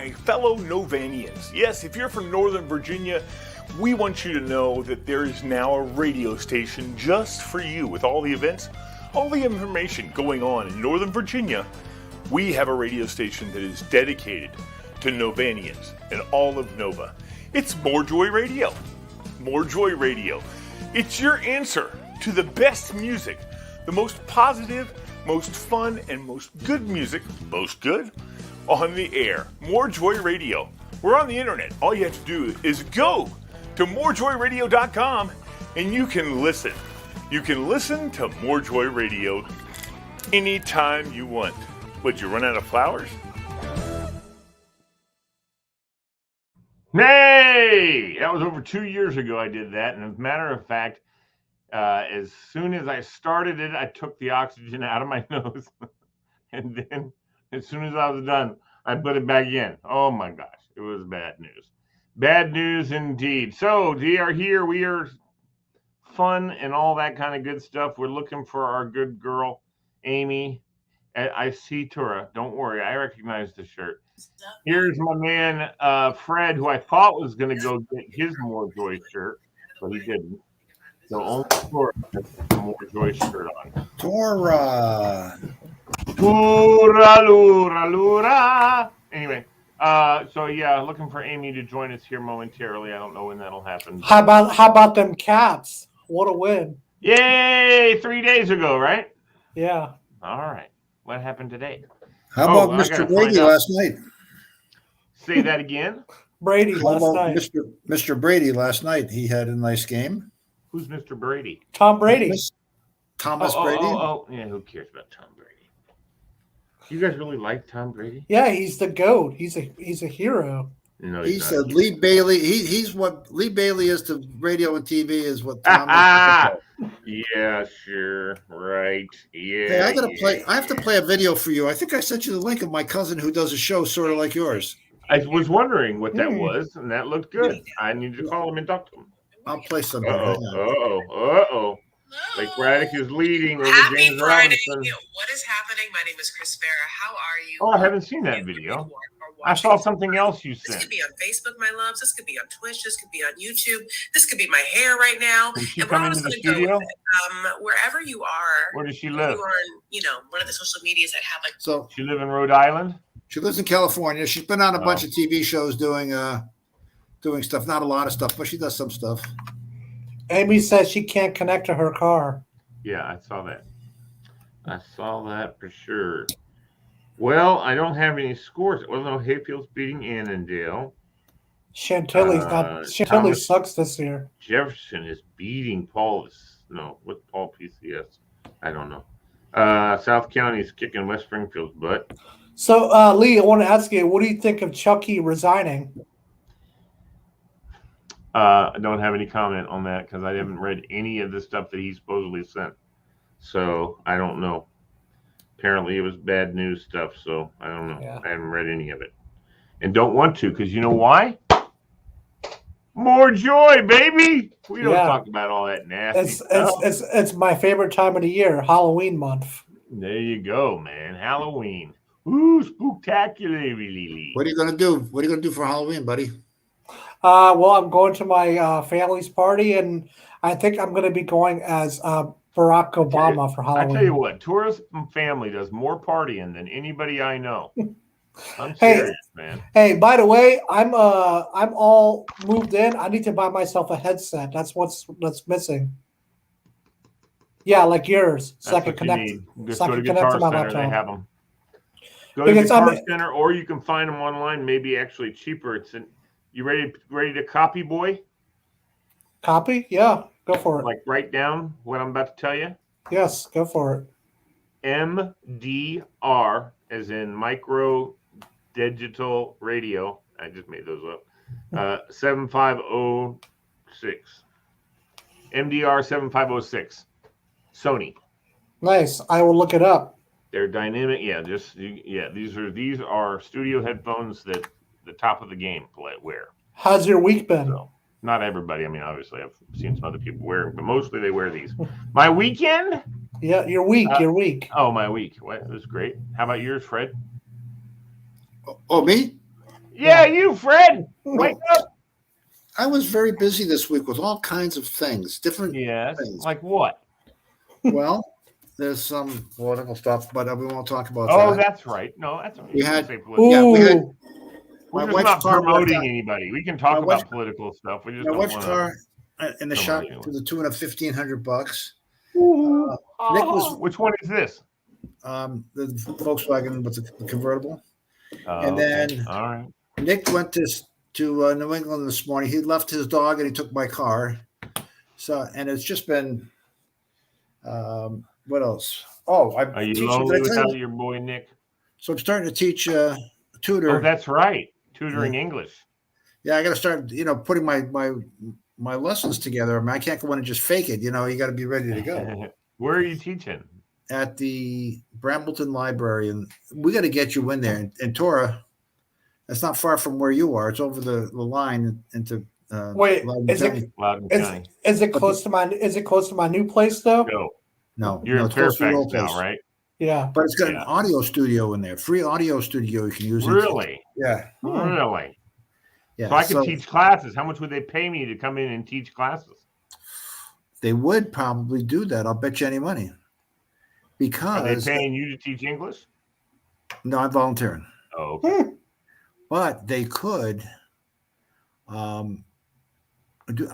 my fellow Novanians. Yes, if you're from Northern Virginia, we want you to know that there is now a radio station just for you with all the events, all the information going on in Northern Virginia. We have a radio station that is dedicated to Novanians and all of Nova. It's More Joy Radio. More Joy Radio. It's your answer to the best music, the most positive, most fun, and most good music, most good, on the air. More Joy Radio. We're on the internet. All you have to do is go to morejoyradio.com and you can listen. You can listen to More Joy Radio anytime you want. Would you run out of flowers? Hey! That was over 2 years ago I did that. And as a matter of fact, as soon as I started it, I took the oxygen out of my nose. And then as soon as I was done, I put it back in. Oh my gosh, it was bad news. Bad news indeed. So we are here. We are fun and all that kind of good stuff. We're looking for our good girl, Amy. I see Tura. Don't worry. I recognize the shirt. Here's my man, Fred, who I thought was going to go get his More Joy shirt, but he didn't. So only Tura has the More Joy shirt on. Tura. Lura. Anyway, so yeah, looking for Amy to join us here momentarily. I don't know when that'll happen. How about them Cats? What a win! Yay! 3 days ago, right? Yeah. All right. What happened today? How about Mr. Brady last night? Say that again. Brady last night. Mr. Brady last night. He had a nice game. Who's Mr. Brady? Tom Brady. Thomas Brady. Oh, yeah. Who cares about Tom Brady? You guys really like Tom Brady? Yeah, he's the GOAT. He's a hero. No, he's Lee Bailey. He's what Lee Bailey is to radio and TV is what Tom is. Yeah, sure. Right. Yeah. Hey, I have to play a video for you. I think I sent you the link of my cousin who does a show sort of like yours. I was wondering what that was, and that looked good. I need to call him and talk to him. I'll play some. Uh-oh. Like Braddock is leading over Happy James Friday. Robinson. What is happening? My name is Chris Farah. How are you? Oh, I haven't seen that video. I saw something else you sent. This could be on Facebook, my loves. This could be on Twitch. This could be on YouTube. This could be my hair right now. Did she come into the studio? Wherever you are. Where does she live? You are on, one of the social medias that have like. So she live in Rhode Island. She lives in California. She's been on a bunch of TV shows doing stuff. Not a lot of stuff, but she does some stuff. Amy says she can't connect to her car. Yeah, I saw that. I saw that for sure. Well, I don't have any scores. Well, no, Hayfield's beating Annandale. Chantilly sucks this year. Jefferson is beating Paul PCS. I don't know. South County is kicking West Springfield's butt. So, Lee, I want to ask you, what do you think of Chucky resigning? I don't have any comment on that because I haven't read any of the stuff that he supposedly sent. So I don't know. Apparently it was bad news stuff, so I don't know. Yeah. I haven't read any of it. And don't want to, because you know why? More joy, baby! We don't talk about all that nasty stuff. It's my favorite time of the year, Halloween month. There you go, man. Halloween. Ooh, spooktacular. What are you gonna do? What are you gonna do for Halloween, buddy? Well, I'm going to my family's party, and I think I'm going to be going as Barack Obama for Halloween. I tell you what, tourist family does more partying than anybody I know. I'm serious, man. Hey, by the way, I'm all moved in. I need to buy myself a headset. That's missing. Yeah, like yours. So I can connect. Just go to Guitar Center. They have them. Go to Guitar Center, or you can find them online. Maybe actually cheaper. You ready to copy, boy? Copy? Yeah, go for it. Like write down what I'm about to tell you? Yes, go for it. MDR, as in micro digital radio. I just made those up. 7506. MDR 7506. Sony. Nice. I will look it up. They're dynamic. Yeah, these are studio headphones that the top of the game wear. How's your week been? So, not everybody. I mean, obviously, I've seen some other people wear them, but mostly they wear these. My weekend? Yeah, your week. Oh, my week. What? It was great. How about yours, Fred? Oh, me? Yeah, you, Fred. Wake up. I was very busy this week with all kinds of things, different Yes. things. Like what? Well, there's some political stuff, but we won't talk about Oh, that. that's right. No, that's We had- say political. Yeah, we had Ooh. We're my just wife's not car worked promoting out. anybody. We can talk My wife's- about political stuff. We just My don't wife's want car in the Don't shop worry, anyway. to the tune of $1,500. Ooh. Nick was Which one is this? the Volkswagen with the convertible, and Okay. then All right. Nick went to New England this morning. He left his dog and he took my car. So, and it's just been, what else? Oh, Are you lonely without your boy Nick? So I'm starting to teach tutor. Oh, that's right. Tutoring English. Yeah, I got to start, putting my lessons together. I mean, I can't go in and just fake it. You got to be ready to go. Where are you teaching? At the Brambleton Library, and we got to get you in there. And Tora, that's not far from where you are. It's over the line into. Wait, Loudon is County. it Loudon County. is it close to my new place though? No, No, you're in it's close to your Fairfax old place. now, right? Yeah. But it's got an Yeah. audio studio in there, free audio studio you can use. Really? Yeah. Really? Yeah. So I could teach classes. How much would they pay me to come in and teach classes? They would probably do that. I'll bet you any money. Are they Because paying you to teach English? no, I'm volunteering. Oh, okay. But they could.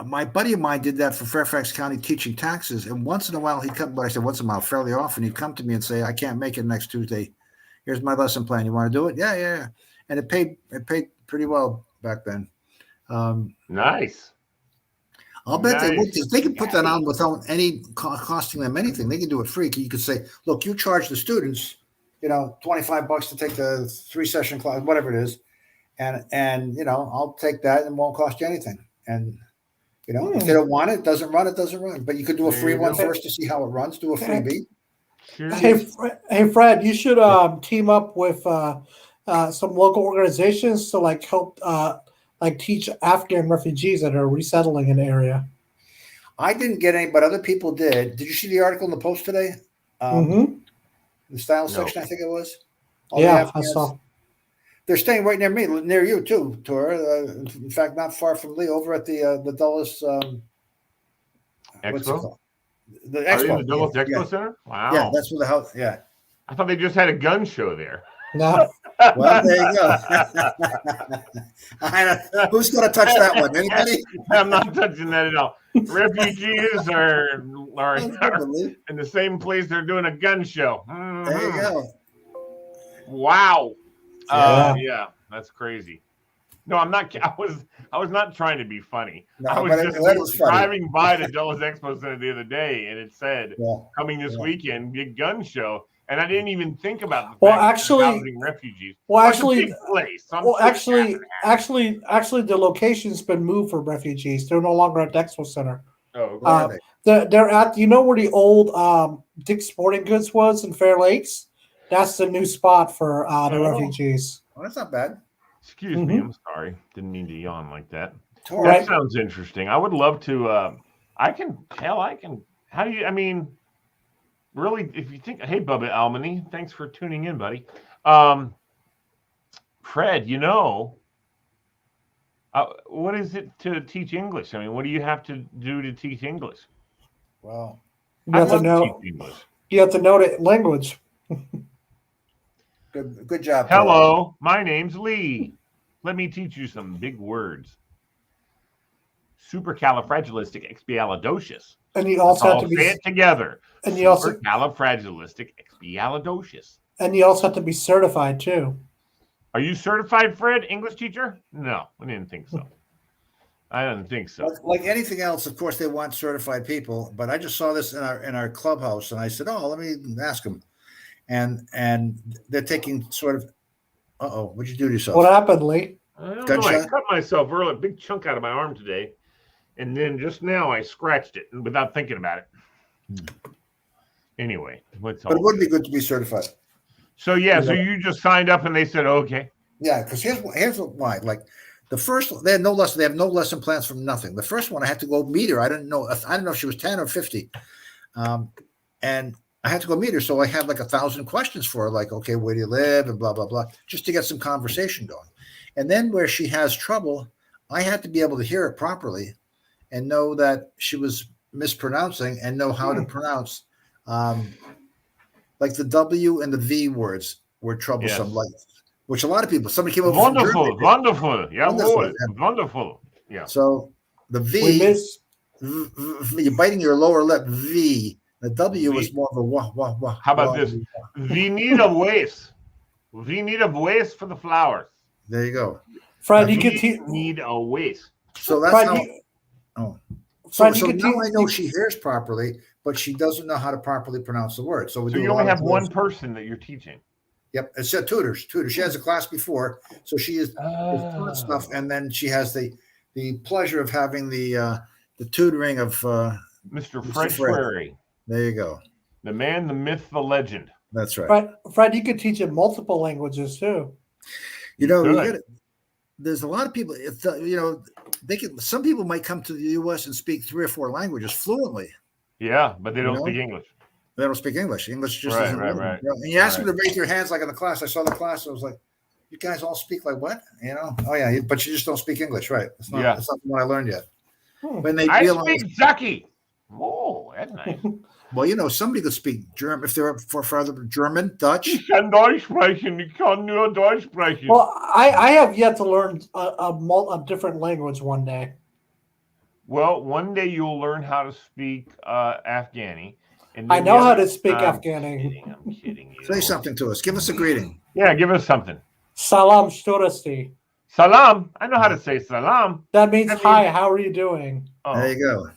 My buddy of mine did that for Fairfax County teaching taxes, and once in a while he'd come. But I said once in a while, fairly often he'd come to me and say, "I can't make it next Tuesday. Here's my lesson plan. You want to do it?" Yeah. And it paid pretty well back then. Nice. I'll bet they would, because they can put that on without any costing them anything. They can do it free. You could say, "Look, you charge the students, $25 to take the 3-session class, whatever it is, and I'll take that and it won't cost you anything." And if they don't want it, it doesn't run. But you could do a free one first to see how it runs. Do a freebie. Sure. Hey, Fred, you should team up with some local organizations to help teach Afghan refugees that are resettling in the area. I didn't get any, but other people did. Did you see the article in the Post today? Mm-hmm. The style section, I think it was. Yeah, I saw. They're staying right near me, near you too, Tora. In fact, not far from Lee, over at the Dulles what's it Expo? called? The Are they Expo. in the Dulles Expo Yeah. Center? Wow. Yeah, that's where the house. Yeah. I thought they just had a gun show there. No. Well, there you go. Who's going to touch that one? Anybody? I'm not touching that at all. Refugees are in the same place they're doing a gun show. Mhm. There you go. Wow. Yeah. Yeah, that's crazy. No, I'm not. I was not trying to be funny. No, I was but just that is funny. driving by the Dulles Expo Center the other day, and it said coming this Yeah. weekend, big gun show, and I didn't even think about the Well, fact that actually- they're housing refugees. Well, It's a actually, big place. So I'm well, sure actually, it's happening. actually, the location's been moved for refugees. They're no longer at the Expo Center. Oh, Where are they? They're at where the old Dick's Sporting Goods was in Fair Lakes. That's the new spot for the Oh. refugees. Well, that's not bad. Excuse me, I'm sorry. Didn't mean to yawn like that. Tora, Right. That sounds interesting. I would love to. I can. How do you? I mean, really, if you think, hey, Bubba Almany, thanks for tuning in, buddy. Fred, what is it to teach English? I mean, what do you have to do to teach English? Well, You have to know. teach English. You have to know the language. good job. Tora. Hello, my name's Lee. Let me teach you some big words. Supercalifragilisticexpialidocious. And you also have I'll to be. say it together. And you also Supercalifragilisticexpialidocious. have to be certified too. Are you certified, Fred, English teacher? No, I didn't think so. I didn't think so. Like anything else, of course, they want certified people. But I just saw this in our clubhouse, and I said, "Oh, let me ask them." And they're taking sort of. What'd you do to yourself? What happened, Lee? I don't know. I Gunshot? cut myself early, a big chunk out of my arm today, and then just now I scratched it without thinking about it. Anyway, what's But it all? would be good to be certified. So so you just signed up and they said okay. Yeah, because here's why. Like the first, they had no lesson. They have no lesson plans from nothing. The first one, I had to go meet her. I didn't know if she was 10 or 50, and I had to go meet her. So I had like 1,000 questions for her, like, okay, where do you live, and blah blah blah, just to get some conversation going. And then where she has trouble, I had to be able to hear it properly and know that she was mispronouncing and know how to pronounce. Like the W and the V words were troublesome, Yes. like which a lot of people. Somebody came over Wonderful, from Germany. wonderful, Wonderful, jawohl, wonderful. Yeah. So the We V, miss. you're biting your lower lip. V. The W V. is more of a wah wah wah. How about wah, this? wah. We need a waste. We need a waste for the flowers. There you go. Fred, you We can teach. need a waste. So that's Fred, how. you, So, Fred, you so can now teach. I know she hears properly, but she doesn't know how to properly pronounce the word. So we So do you a only lot of have one those. person that you're teaching. Yep, it's a tutors. She has a class before, so she is taught stuff, and then she has the pleasure of having the tutoring of Mr. Fred Schwery. There you go. The man, the myth, the legend. That's right. Fred, you could teach in multiple languages too. You know, Good. there's a lot of people. You know, they can. Some people might come to the U.S. and speak 3 or 4 languages fluently. Yeah, but they don't You know? speak English. They don't speak English. English just Right, isn't. right, in them, right. you know? And you ask them to raise their hands like in the class. I saw the class. I was like, "You guys all speak like what?" You know? Oh yeah, but you just don't speak English, right? It's not. Yeah. It's not what I learned yet. Hmm. When they I realize, speak Zaki. Oh, that's nice. well, you know, somebody could speak German if they're for further German, Dutch. Ich kann Deutsch sprechen. Ich kann nur Deutsch sprechen. Well, I have yet to learn a different language one day. Well, one day you'll learn how to speak Afghani. And I then know the how other- to speak I'm Afghani. kidding, I'm kidding you. Say something to us. Give us a greeting. Yeah, give us something. Salam shturasti. Salam. I know how to say salam. That means That means- hi. How are you doing? Oh. There you go.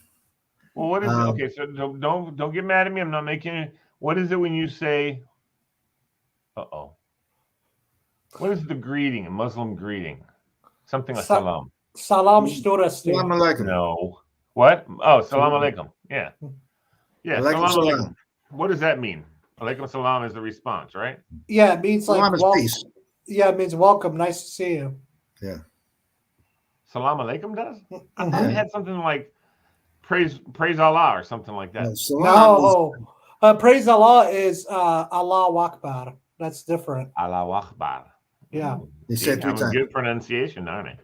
Well, what is it? Um, Okay, so don't get mad at me. I'm not making it. What is it when you say? What is the greeting? A Muslim greeting? Something like Sa- salam. Salam shturasti. Salam alaikum. No. What? Oh, salam alaikum. Yeah. Yeah. Alaikum Salam salam. alaikum. What does that mean? Alaikum salam is the response, right? Yeah, it means like Salam is peace. Yeah, it means welcome. Nice to see you. Salam alaikum does? I Mhm. thought it had something like praise Allah or something like that. No, salam No, praise Allah is Allah Akbar. That's different. Allahu Akbar. Yeah. You say it 3 I'm a times. good pronunciation, aren't I?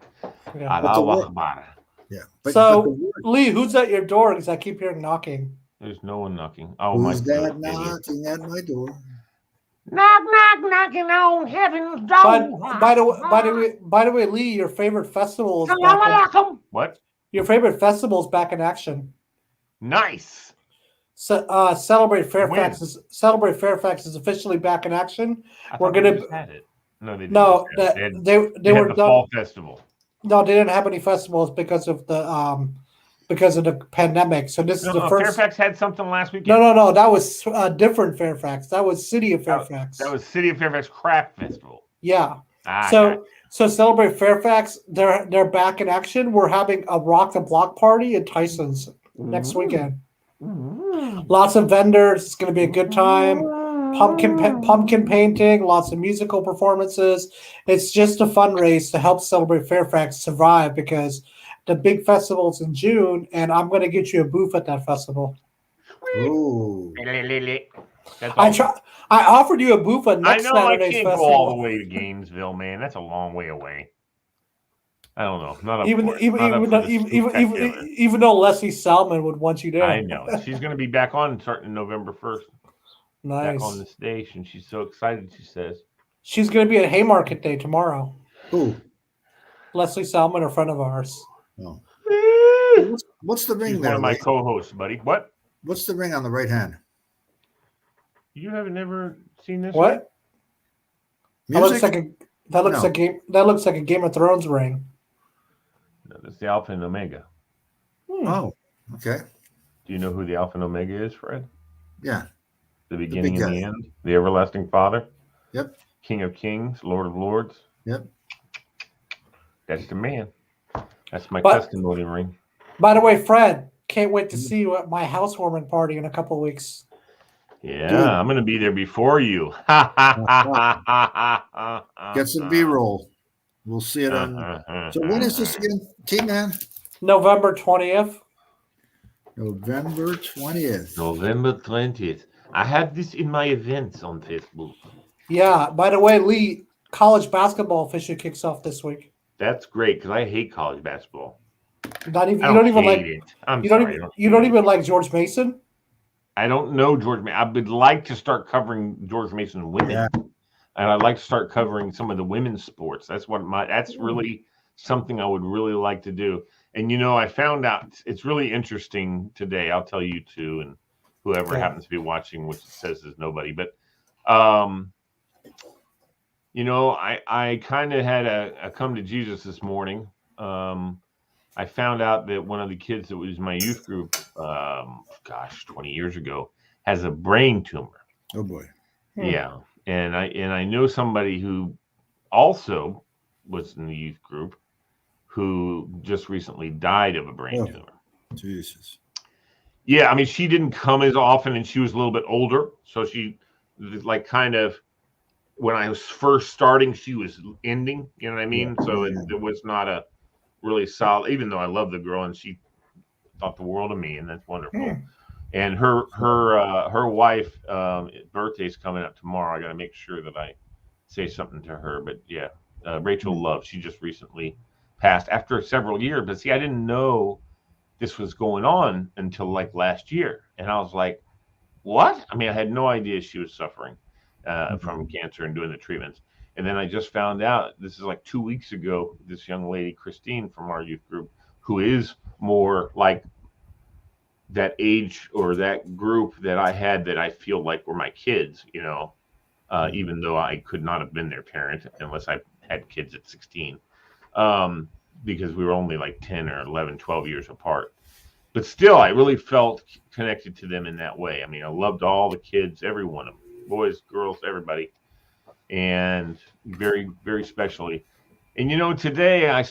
Yeah. Allahu word- Akbar. Yeah. So- the word, Lee, who's at your door? Because I keep hearing knocking. There's no one knocking. Oh my who's God, that idiot. knocking at my door? Knock, knock, knocking on heaven's door. By the way, Lee, your favorite festival is Salam back alaikum. What? your favorite festival is back in action. Nice. So, Celebrate Fairfax is officially back in action. I We're thought they gonna- just had it. No, they didn't. No, just have that, it. they They were had the done. fall festival. No, they didn't have any festivals because of the pandemic. So this is the first. Fairfax had something last weekend. No. That was a different Fairfax. That was City of Fairfax. That was City of Fairfax Craft Festival. Yeah. Ah, So Celebrate Fairfax. They're back in action. We're having a Rock the Block party at Tyson's next weekend. Lots of vendors. It's going to be a good time. Pumpkin painting. Lots of musical performances. It's just a fundraise to help Celebrate Fairfax survive because the big festival's in June, and I'm going to get you a booth at that festival. Ooh. That's I awesome. offered you a booth at next I know I Saturday's can't festival. go all the way to Gainesville, man. That's a long way away. I don't know. Not up Even for it. Not up for the even though Leslie Salmon would want you there. I know. She's going to be back on starting November 1st. Nice. Back on the station. She's so excited, she says. She's going to be at Haymarket Day tomorrow. Who? Leslie Salmon, a friend of ours. Oh. What's the ring She's there? one of my Lee? co-hosts, buddy. What? What's the ring on the right hand? You haven't never seen this? What? That Music? looks like a Game of Thrones ring. No, that's the Alpha and Omega. Oh, okay. Do you know who the Alpha and Omega is, Fred? Yeah. The beginning big and the guy. end. The everlasting Father. Yep. King of Kings, Lord of Lords. Yep. That's the man. That's my But- testimony ring. By the way, Fred, can't wait to see you at my housewarming party in a couple of weeks. Yeah, Dude. I'm going to be there before you. Get some B-roll. We'll see it on. So when is this again, T-Man? November 20th. November 20th. November 20th. I have this in my events on Facebook. Yeah. By the way, Lee, college basketball officially kicks off this week. That's great because I hate college basketball. Not even I you don't don't even hate like it. I'm you sorry. don't even you don't even like George Mason. I don't know George Mason. I would like to start covering George Mason women, Yeah. and I'd like to start covering some of the women's sports. That's really something I would really like to do. And I found out it's really interesting today. I'll tell you too, and whoever happens to be watching, which says is nobody, but I kind of had a come to Jesus this morning. I found out that one of the kids that was my youth group, 20 years ago, has a brain tumor. Oh boy. Yeah, and I know somebody who also was in the youth group who just recently died of a brain tumor. Jesus. Yeah, I mean, she didn't come as often, and she was a little bit older, so she like kind of when I was first starting, she was ending. You know what I mean? So it was not a really solid. Even though I love the girl and she thought the world of me, and that's wonderful. And her wife birthday's coming up tomorrow. I got to make sure that I say something to her. But yeah, Rachel Love. She just recently passed after several years. But see, I didn't know this was going on until like last year, and I was like, "What?" I mean, I had no idea she was suffering from cancer and doing the treatments. And then I just found out, this is like 2 weeks ago, this young lady, Christine, from our youth group, who is more like that age or that group that I had that I feel like were my kids, even though I could not have been their parent unless I had kids at 16, because we were only like 10 or 11, 12 years apart. But still, I really felt connected to them in that way. I mean, I loved all the kids, every one of them, boys, girls, everybody, and very, very specially. And today I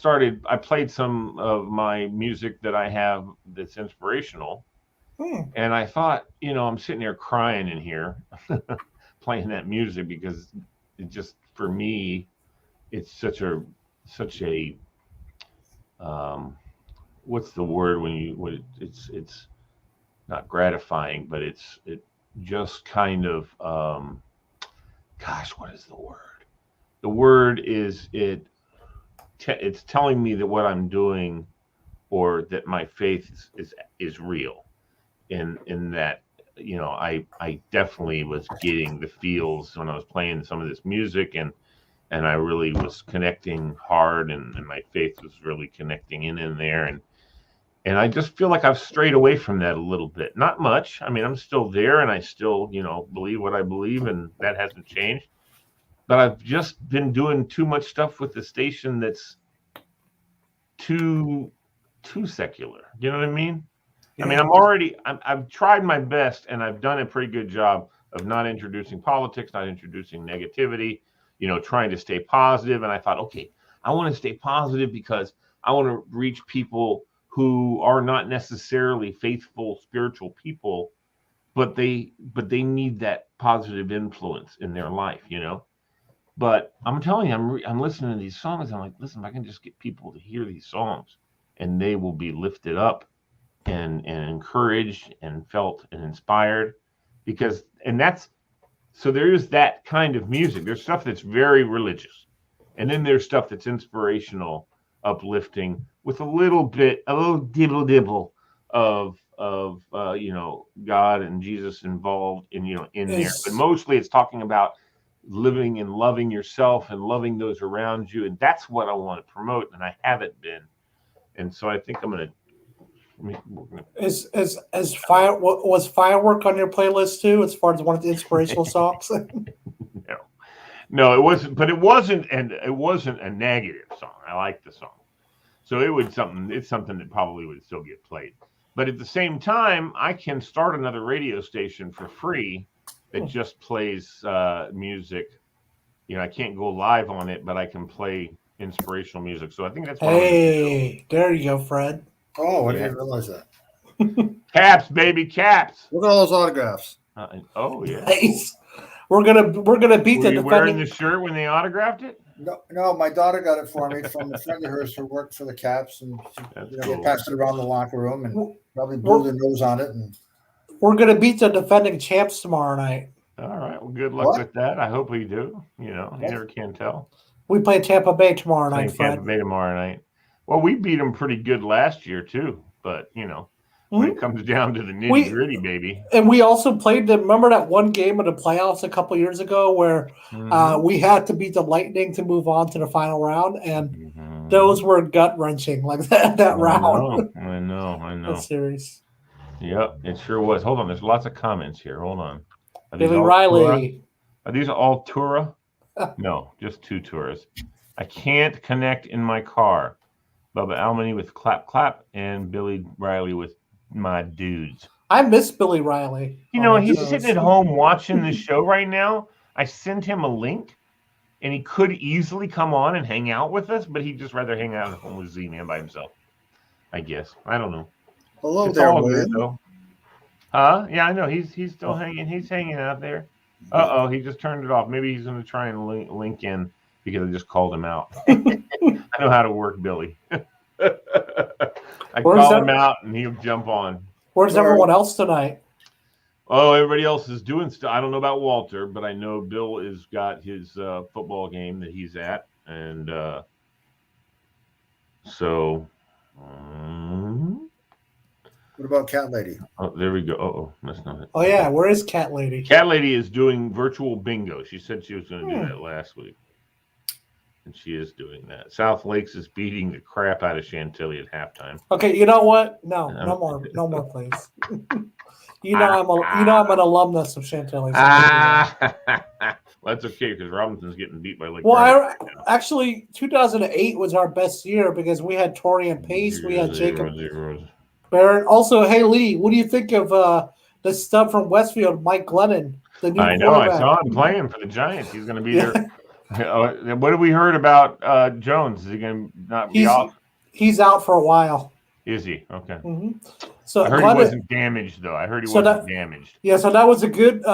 played some of my music that I have that's inspirational. And I thought, I'm sitting there crying in here playing that music because it just, for me, it's such a what's the word it's not gratifying, but it just kind of what is the word? The word is it's telling me that what I'm doing or that my faith is real, in that I definitely was getting the feels when I was playing some of this music, and I really was connecting hard, and my faith was really connecting in there, and I just feel like I've strayed away from that a little bit. Not much. I mean, I'm still there, and I still, believe what I believe, and that hasn't changed. But I've just been doing too much stuff with the station that's too secular. You know what I mean? Yeah. I mean, I've tried my best, and I've done a pretty good job of not introducing politics, not introducing negativity, trying to stay positive. And I thought, okay, I want to stay positive because I want to reach people who are not necessarily faithful, spiritual people, but they need that positive influence in their life, But I'm telling you, I'm listening to these songs. I'm like, listen, if I can just get people to hear these songs, and they will be lifted up and encouraged and felt and inspired, so there is that kind of music. There's stuff that's very religious, and then there's stuff that's inspirational, uplifting, with a little dibble of God and Jesus involved in there. But mostly it's talking about living and loving yourself and loving those around you, and that's what I want to promote, and I haven't been. And so I think I'm gonna. Was Firework on your playlist too, as far as one of the inspirational songs? No, it wasn't. But it wasn't a negative song. I like the song, so it's something that probably would still get played. But at the same time, I can start another radio station for free that just plays music. I can't go live on it, but I can play inspirational music. So I think that's what I'm gonna do. There you go, Fred. Oh, I didn't realize that. Caps, baby, caps. Look at all those autographs. Oh yeah. Nice. We're gonna beat Were you wearing the shirt when they autographed it? No, my daughter got it for me from a friend of hers who worked for the Caps, and they passed it around the locker room and probably blew their nose on it. And we're gonna beat the defending champs tomorrow night. All right. Well, good luck What? with that. I hope we do. You never can tell. We play Tampa Bay tomorrow Playing night, Fred. Tampa Bay tomorrow night. Well, we beat them pretty good last year too, but when it comes down to the nitty gritty, baby. And we also played them. Remember that one game in the playoffs a couple years ago where we had to beat the Lightning to move on to the final round, and those were gut wrenching, like that round. I know. The series. Yep, it sure was. Hold on, there's lots of comments here. Hold on. Billy Riley. Tura? Are these all Tura? No, just 2 Turas. I can't connect in my car. Bubba Almany with clap clap and Billy Riley with my dudes. I miss Billy Riley. He's sitting at home watching the show right now. I sent him a link, and he could easily come on and hang out with us, but he'd just rather hang out at home with Z-Man by himself. I guess. I don't know. Hello it's there, all William. good, though. Yeah, I know. He's still hanging. He's hanging out there. Uh-oh, he just turned it off. Maybe he's going to try and link in because I just called him out. I know how to work Billy. I call him out, and he'll jump on. Where's everyone else tonight? Oh, everybody else is doing stuff. I don't know about Walter, but I know Bill has got his football game that he's at. And so... What about Cat Lady? Oh, there we go. Oh, that's not it. Oh, yeah. Where is Cat Lady? Cat Lady is doing virtual bingo. She said she was going to do that last week. And she is doing that. South Lakes is beating the crap out of Chantilly at halftime. Okay, you know what? No more, please. I'm an alumnus of Chantilly. So Well, that's okay because Robinson's getting beat by like. Well, actually, 2008 was our best year because we had Torian Pace, we had Jacob Barron. Also, hey Lee, what do you think of the stud from Westfield, Mike Glennon, the new quarterback? I saw him playing for the Giants. He's going to be there. What have we heard about Jones? Is he going to not be off? He's out for a while. Is he? Okay. Mm-hmm. So I heard he wasn't damaged, though. I heard he wasn't damaged. Yeah, so that was a good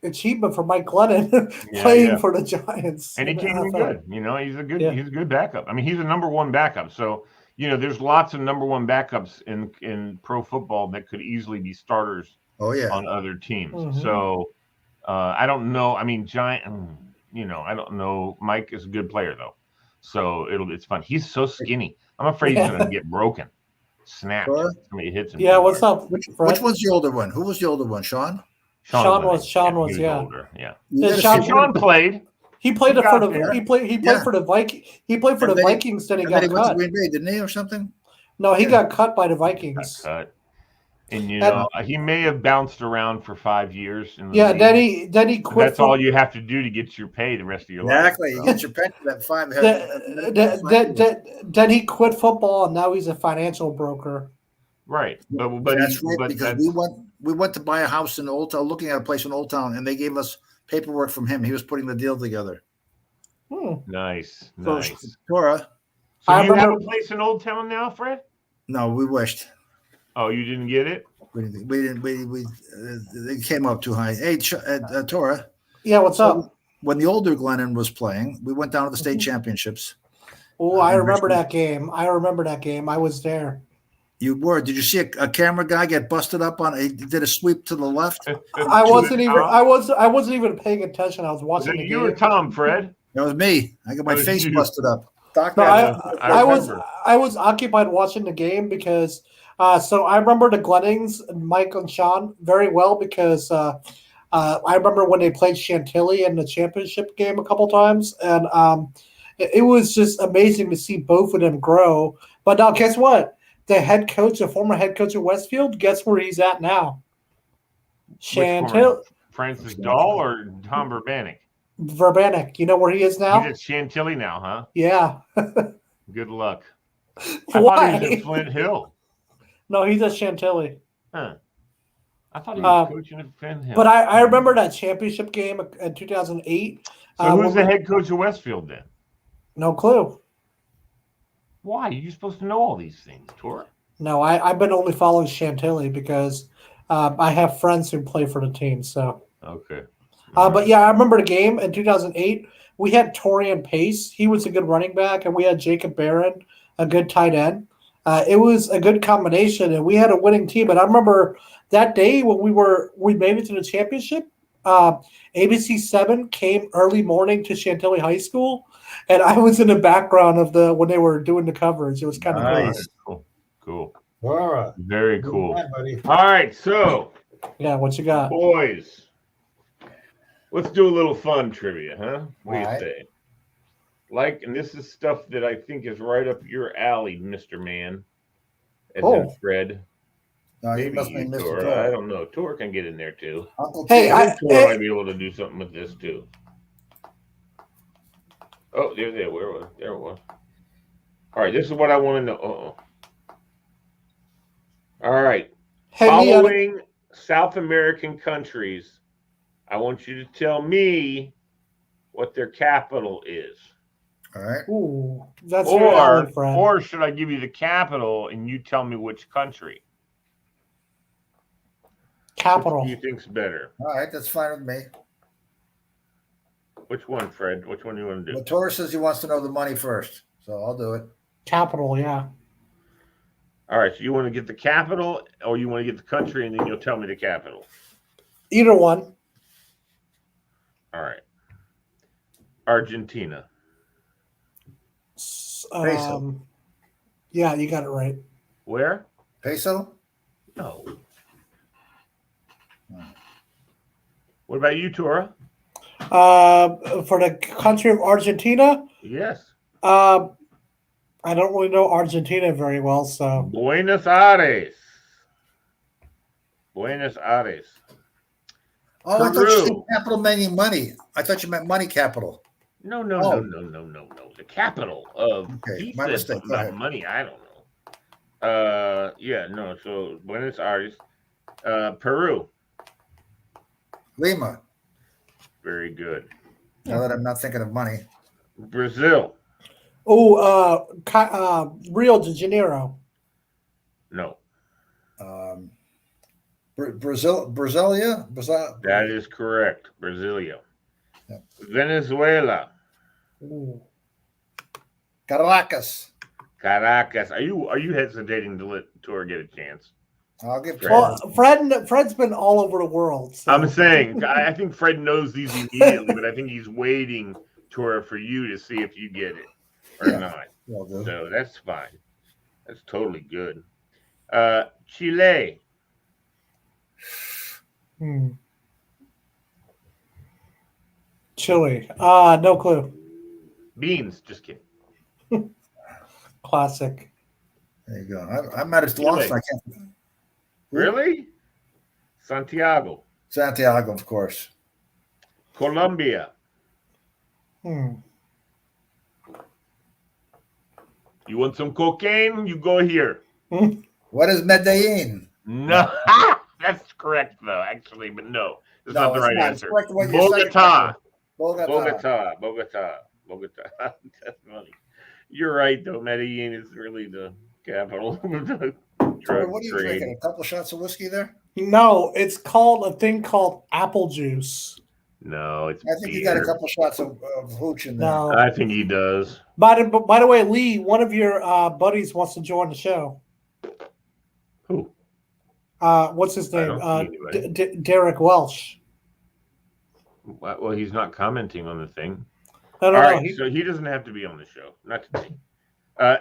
achievement for Mike Glennon playing for the Giants. And he came in good. He's a good backup. I mean, he's a number one backup. So, there's lots of number one backups in pro football that could easily be starters on other teams. Mm-hmm. So, I don't know. I mean, I don't know. Mike is a good player, though. So, it's fun. He's so skinny. I'm afraid he's going to get broken. Snapped. Somebody hits him. Yeah, what's up? Which one's the older one? Who was the older one? Sean? Sean was older. Yeah. Sean played. He played for the Vikings. He played for the Vikings. Then he got cut. To Green Bay, didn't he, or something? No, he got cut by the Vikings. And he may have bounced around for 5 years. Then he quit. That's all you have to do to get your pay the rest of your life. Exactly, you get your pension at 5. Then he quit football, and now he's a financial broker. Right, but that's right because we went to buy a house in Old Town, looking at a place in Old Town, and they gave us paperwork from him. He was putting the deal together. Nice. Tora. So you have a place in Old Town now, Fred? No, we wished. Oh, you didn't get it? We didn't. It came up too high. Hey, Tora. Yeah, what's up? When the older Glennon was playing, we went down to the state championships. Oh, I remember that game. I was there. You were. Did you see a camera guy get busted up on? He did a sweep to the left. I wasn't even paying attention. I was watching the game. You or Tom, Fred? That was me. I got my face busted up. I was occupied watching the game because. So I remember the Glennings, Mike and Sean, very well because I remember when they played Chantilly in the championship game a couple times, and it was just amazing to see both of them grow. But now, guess what? The former head coach of Westfield, guess where he's at now? Chantilly. Francis Dahl or Tom Verbanek? Verbanek. You know where he is now? He's at Chantilly now, huh? Yeah. Good luck. Why? I thought he was at Flint Hill. No, he's at Chantilly. Huh. I thought he was coaching at Flint Hill. But I remember that championship game in 2008. So who's the head coach of Westfield then? No clue. Why? You're supposed to know all these things, Tor. No, I've been only following Chantilly because I have friends who play for the team. So okay. But yeah, I remember the game in 2008. We had Torian Pace. He was a good running back, and we had Jacob Barron, a good tight end. It was a good combination, and we had a winning team. And I remember that day when we made it to the championship, ABC7 came early morning to Chantilly High School, and I was in the background of when they were doing the coverage. It was kind of Nice. Cool. Cool. All right. Very cool. Good, buddy. All right, so Yeah, what you got? boys, let's do a little fun trivia, huh? What do you All right. say? And this is stuff that I think is right up your alley, Mr. Man. As in Fred. No, you Maybe must be you, Mr. Tor. Tor. I don't know. Tor can get in there too. Uncle Hey, T. I think Tor might be able to do something with this too. Oh, there it was. There it was. All right, this is what I want to know. All right. Following South American countries, I want you to tell me what their capital is. All right. Ooh, that's your alley, Fred. Or should I give you the capital and you tell me which country? Capital. Which do you think's better? All right, that's fine with me. Which one, Fred? Which one do you want to do? Well, Tor says he wants to know the money first, so I'll do it. Capital, yeah. All right, so you want to get the capital or you want to get the country and then you'll tell me the capital? Either one. All right. Argentina. Peso. Yeah, you got it right. Where? Peso? No. What about you, Tora? For the country of Argentina, Yes. I don't really know Argentina very well, so Buenos Aires. Buenos Aires. Oh, I thought Peru. you said capital meaning money. I thought you meant money capital. No. Oh. No. The capital of Okay, he my said mistake. something Go about ahead. money. I don't know. Yeah, no. So Buenos Aires, Peru. Lima. Very good. Now that I'm not thinking of money. Brazil. Rio de Janeiro. No, Brasilia? that is correct. Brasilia. Yeah. Venezuela. Ooh. Caracas. Caracas. Are you hesitating to let Tor get a chance? I'll give Fred. Well, Fred's been all over the world. So. I'm saying I think Fred knows these immediately, but I think he's waiting, Tora, for you to see if you get it or not. Well, dude. So that's fine. That's totally good. Chile. Chile. No clue. Beans. Just kidding. Classic. There you go. I might have lost. I can't. Really? Santiago. Santiago, of course. Colombia. Hmm. You want some cocaine? You go here. What is Medellin? No. That's correct, though, actually, but no. That's not the right answer. Bogota. Bogota. That's funny. You're right, though. Medellin is really the capital of the drug What are you trade. drinking? A couple shots of whiskey there? No, it's called a thing called apple juice. No, it's I think beer. you got a couple shots of hooch in there. No. I think he does. By the way, Lee, one of your buddies wants to join the show. Who? What's his I name? don't see anybody. Derek Welsh. Well, he's not commenting on the thing. No, All no. right, so he doesn't have to be on the show. Not today.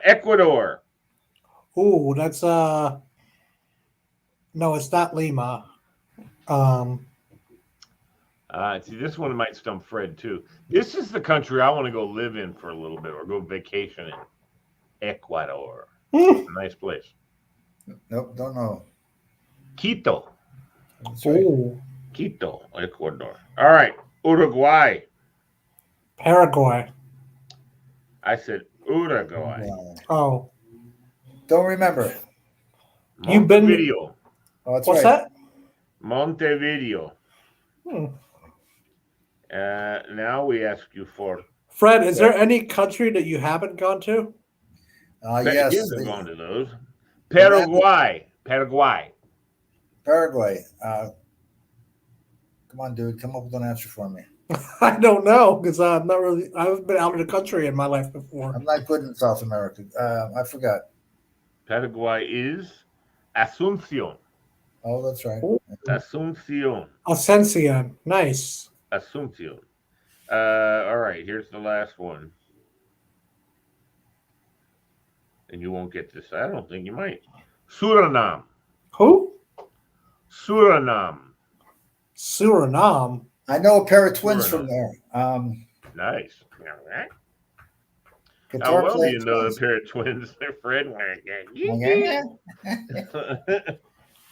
Ecuador. Ooh, that's no, it's not Lima. See, this one might stump Fred too. This is the country I want to go live in for a little bit or go vacation in. Ecuador. Nice place. Nope, don't know. Quito. That's right. Ooh, Quito, Ecuador. All right, Uruguay. Paraguay. I said Uruguay. Oh, Don't remember. You've been- Montevideo. Oh, that's what's right. that? Montevideo. Hmm. Now we ask you for. Fred, is there any country that you haven't gone to? Yes. He hasn't gone to those. Paraguay. Paraguay. Paraguay. Come on, dude. Come up with an answer for me. I don't know because I'm not really. I haven't been out of the country in my life before. I'm not good in South America. I forgot. Paraguay is Asunción. Oh, that's right. Ooh. Asunción. Ascension. Nice. Asunción. All right, here's the last one. And you won't get this. I don't think you might. Suriname. Who? Suriname. Suriname. I know a pair of twins from there. Nice. How Guitar well do playing you know twins. a pair of twins? They're Fred.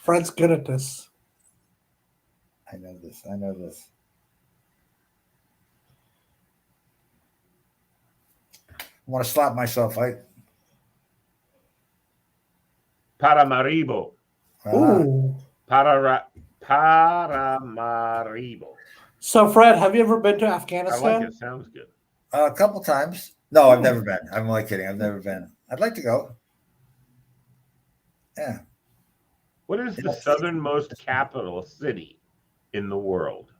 Fred's good at this. I know this. I know this. I want to slap myself. Paramaribo. Ooh. Paramaribo. So, Fred, have you ever been to I Afghanistan? like it. Sounds good. A couple times. No, I've never been. I'm only kidding. I've never been. I'd like to go. Yeah. What is the southernmost capital city in the world?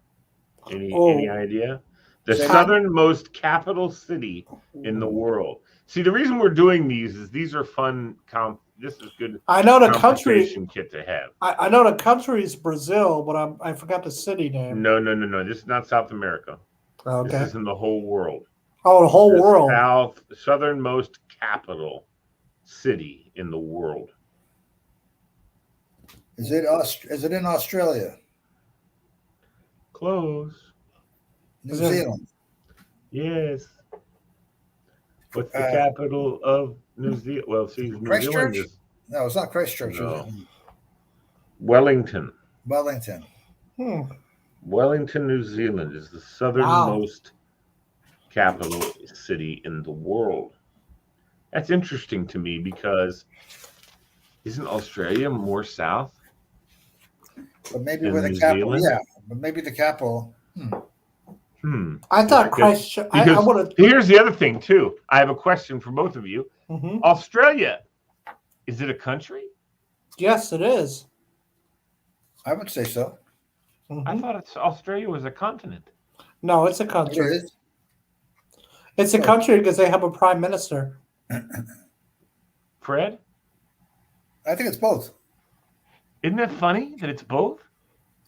Any idea? The southernmost capital city in the world. See, the reason we're doing these is these are fun. This is good. I know the country. Kit to have. I know the country is Brazil, but I forgot the city name. No. This is not South America. Okay. This is in the whole world. Oh, the whole world. Southernmost capital city in the world. Is it in Australia? Close. New Zealand. Yes. What's the capital of New Zealand? Well, see, New Zealand is... No, it's not Christchurch. No. Wellington. Wellington. Wellington, New Zealand is the southernmost capital city in the world. That's interesting to me because isn't Australia more south? But maybe with the capital, yeah. But maybe the capital. I thought Christchurch. Here's the other thing too. I have a question for both of you. Australia, is it a country? Yes, it is. I would say so. I thought Australia was a continent. No, it's a country. It is. It's a country because they have a prime minister. Fred? I think it's both. Isn't that funny that it's both?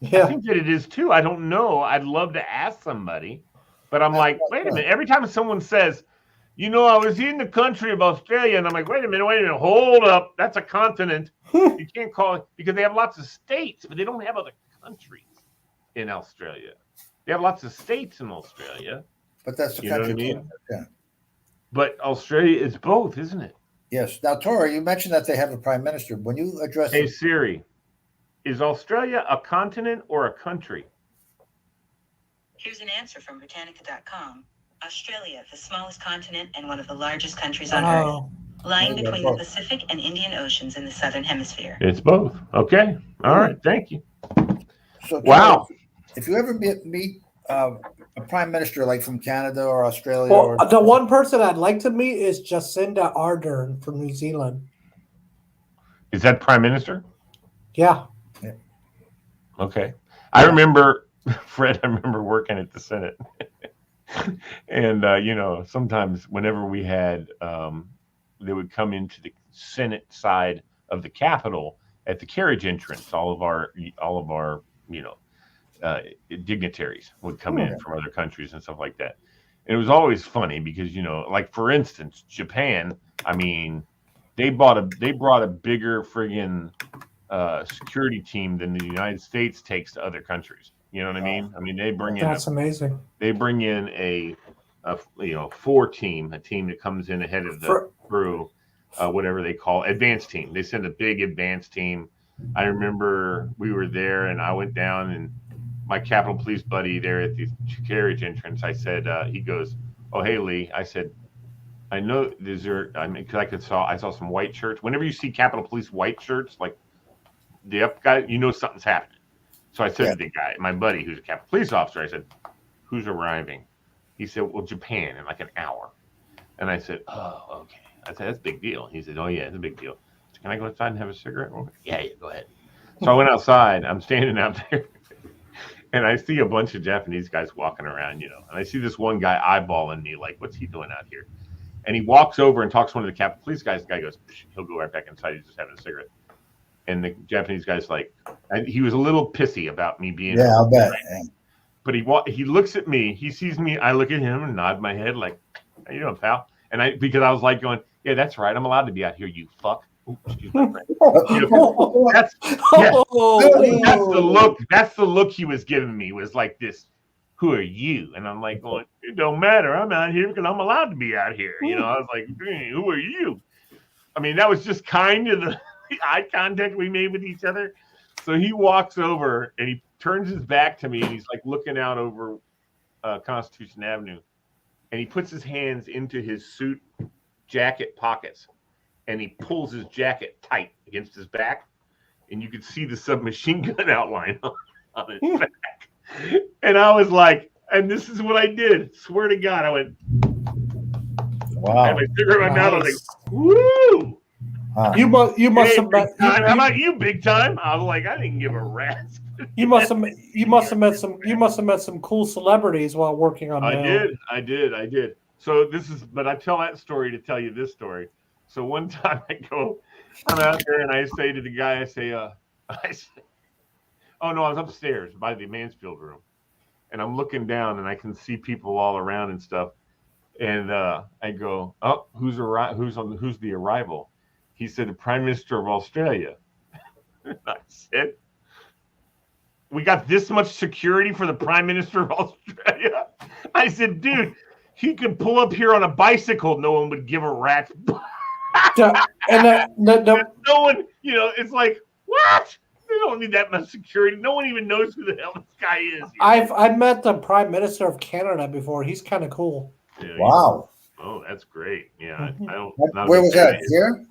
Yeah. I think that it is too. I don't know. I'd love to ask somebody, but I'm like, wait a minute. Every time someone says, I was in the country of Australia, and I'm like, wait a minute, hold up. That's a continent. You can't call it, because they have lots of states, but they don't have other countries in Australia. They have lots of states in Australia. But that's the country. Know what I mean? Yeah. But Australia is both, isn't it? Yes. Now, Tora, you mentioned that they have a prime minister. When you address Hey, Siri, is Australia a continent or a country? Here's an answer from Britannica.com. Australia, the smallest continent and one of the largest countries on Earth, lying between the Pacific and Indian Oceans in the southern hemisphere. It's both. Okay. All right. Thank you. So, wow. If you ever meet a prime minister like from Canada or Australia, the one person I'd like to meet is Jacinda Ardern from New Zealand. Is that prime minister? Yeah. Okay. I remember, Fred, I remember working at the Senate. And, sometimes whenever we had, they would come into the Senate side of the Capitol at the carriage entrance. All of our dignitaries would come in from other countries and stuff like that. And it was always funny because, like for instance, Japan, they brought a bigger friggin' security team than the United States takes to other countries. You know what I mean? They bring in amazing. They bring in a team that comes in ahead of the crew, whatever they call advanced team. They send a big advanced team. I remember we were there and I went down and my Capitol Police buddy there at the carriage entrance, I said, he goes, "Oh, hey, Lee." I said, "I know because I saw some white shirts. Whenever you see Capitol Police white shirts, like the up guy, something's happening." So I said to the guy, my buddy, who's a Capitol Police officer, I said, "Who's arriving?" He said, "Well, Japan in like an hour." And I said, "Oh, okay." I said, "That's a big deal." He said, "Oh, yeah, it's a big deal." So, "Can I go outside and have a cigarette?" Yeah, go ahead. So I went outside. I'm standing out there. And I see a bunch of Japanese guys walking around, and I see this one guy eyeballing me like, what's he doing out here? And he walks over and talks to one of the Capitol Police guys. The guy goes, he'll go right back inside. He's just having a cigarette. And the Japanese guy's like, he was a little pissy about me being. Yeah, I'll bet. Yeah. But he looks at me, he sees me, I look at him and nod my head like, how you doing, pal? And because I was like going, yeah, that's right, I'm allowed to be out here, you fuck. Ooh, excuse my friend. That's the look. That's the look he was giving me. Was like this. Who are you? And I'm like, going, it don't matter. I'm out here because I'm allowed to be out here. You know, I was like, who are you? I mean, that was just kind of the eye contact we made with each other. So he walks over and he turns his back to me and he's like looking out over Constitution Avenue, and he puts his hands into his suit jacket pockets. And he pulls his jacket tight against his back, and you could see the submachine gun outline on his back. And I was like, and this is what I did. Swear to God, I went, wow. I had my cigarette in my mouth. I was like, woo! You must have met. How about you, big time? I was like, I didn't give a rat's. You must have met some cool celebrities while working on mail. I did. So but I tell that story to tell you this story. So one time I'm out there and I say to the guy, I say, oh no, I was upstairs by the Mansfield room, and I'm looking down and I can see people all around and stuff. And I go, oh, who's the arrival? He said, the Prime Minister of Australia. I said, we got this much security for the Prime Minister of Australia? I said, dude, he could pull up here on a bicycle. No one would give a rat's. No one, it's like, what? They don't need that much security. No one even knows who the hell this guy is. I've met the Prime Minister of Canada before. He's kind of cool. Yeah, wow. Oh, that's great. Yeah, I don't. Where was that? Here?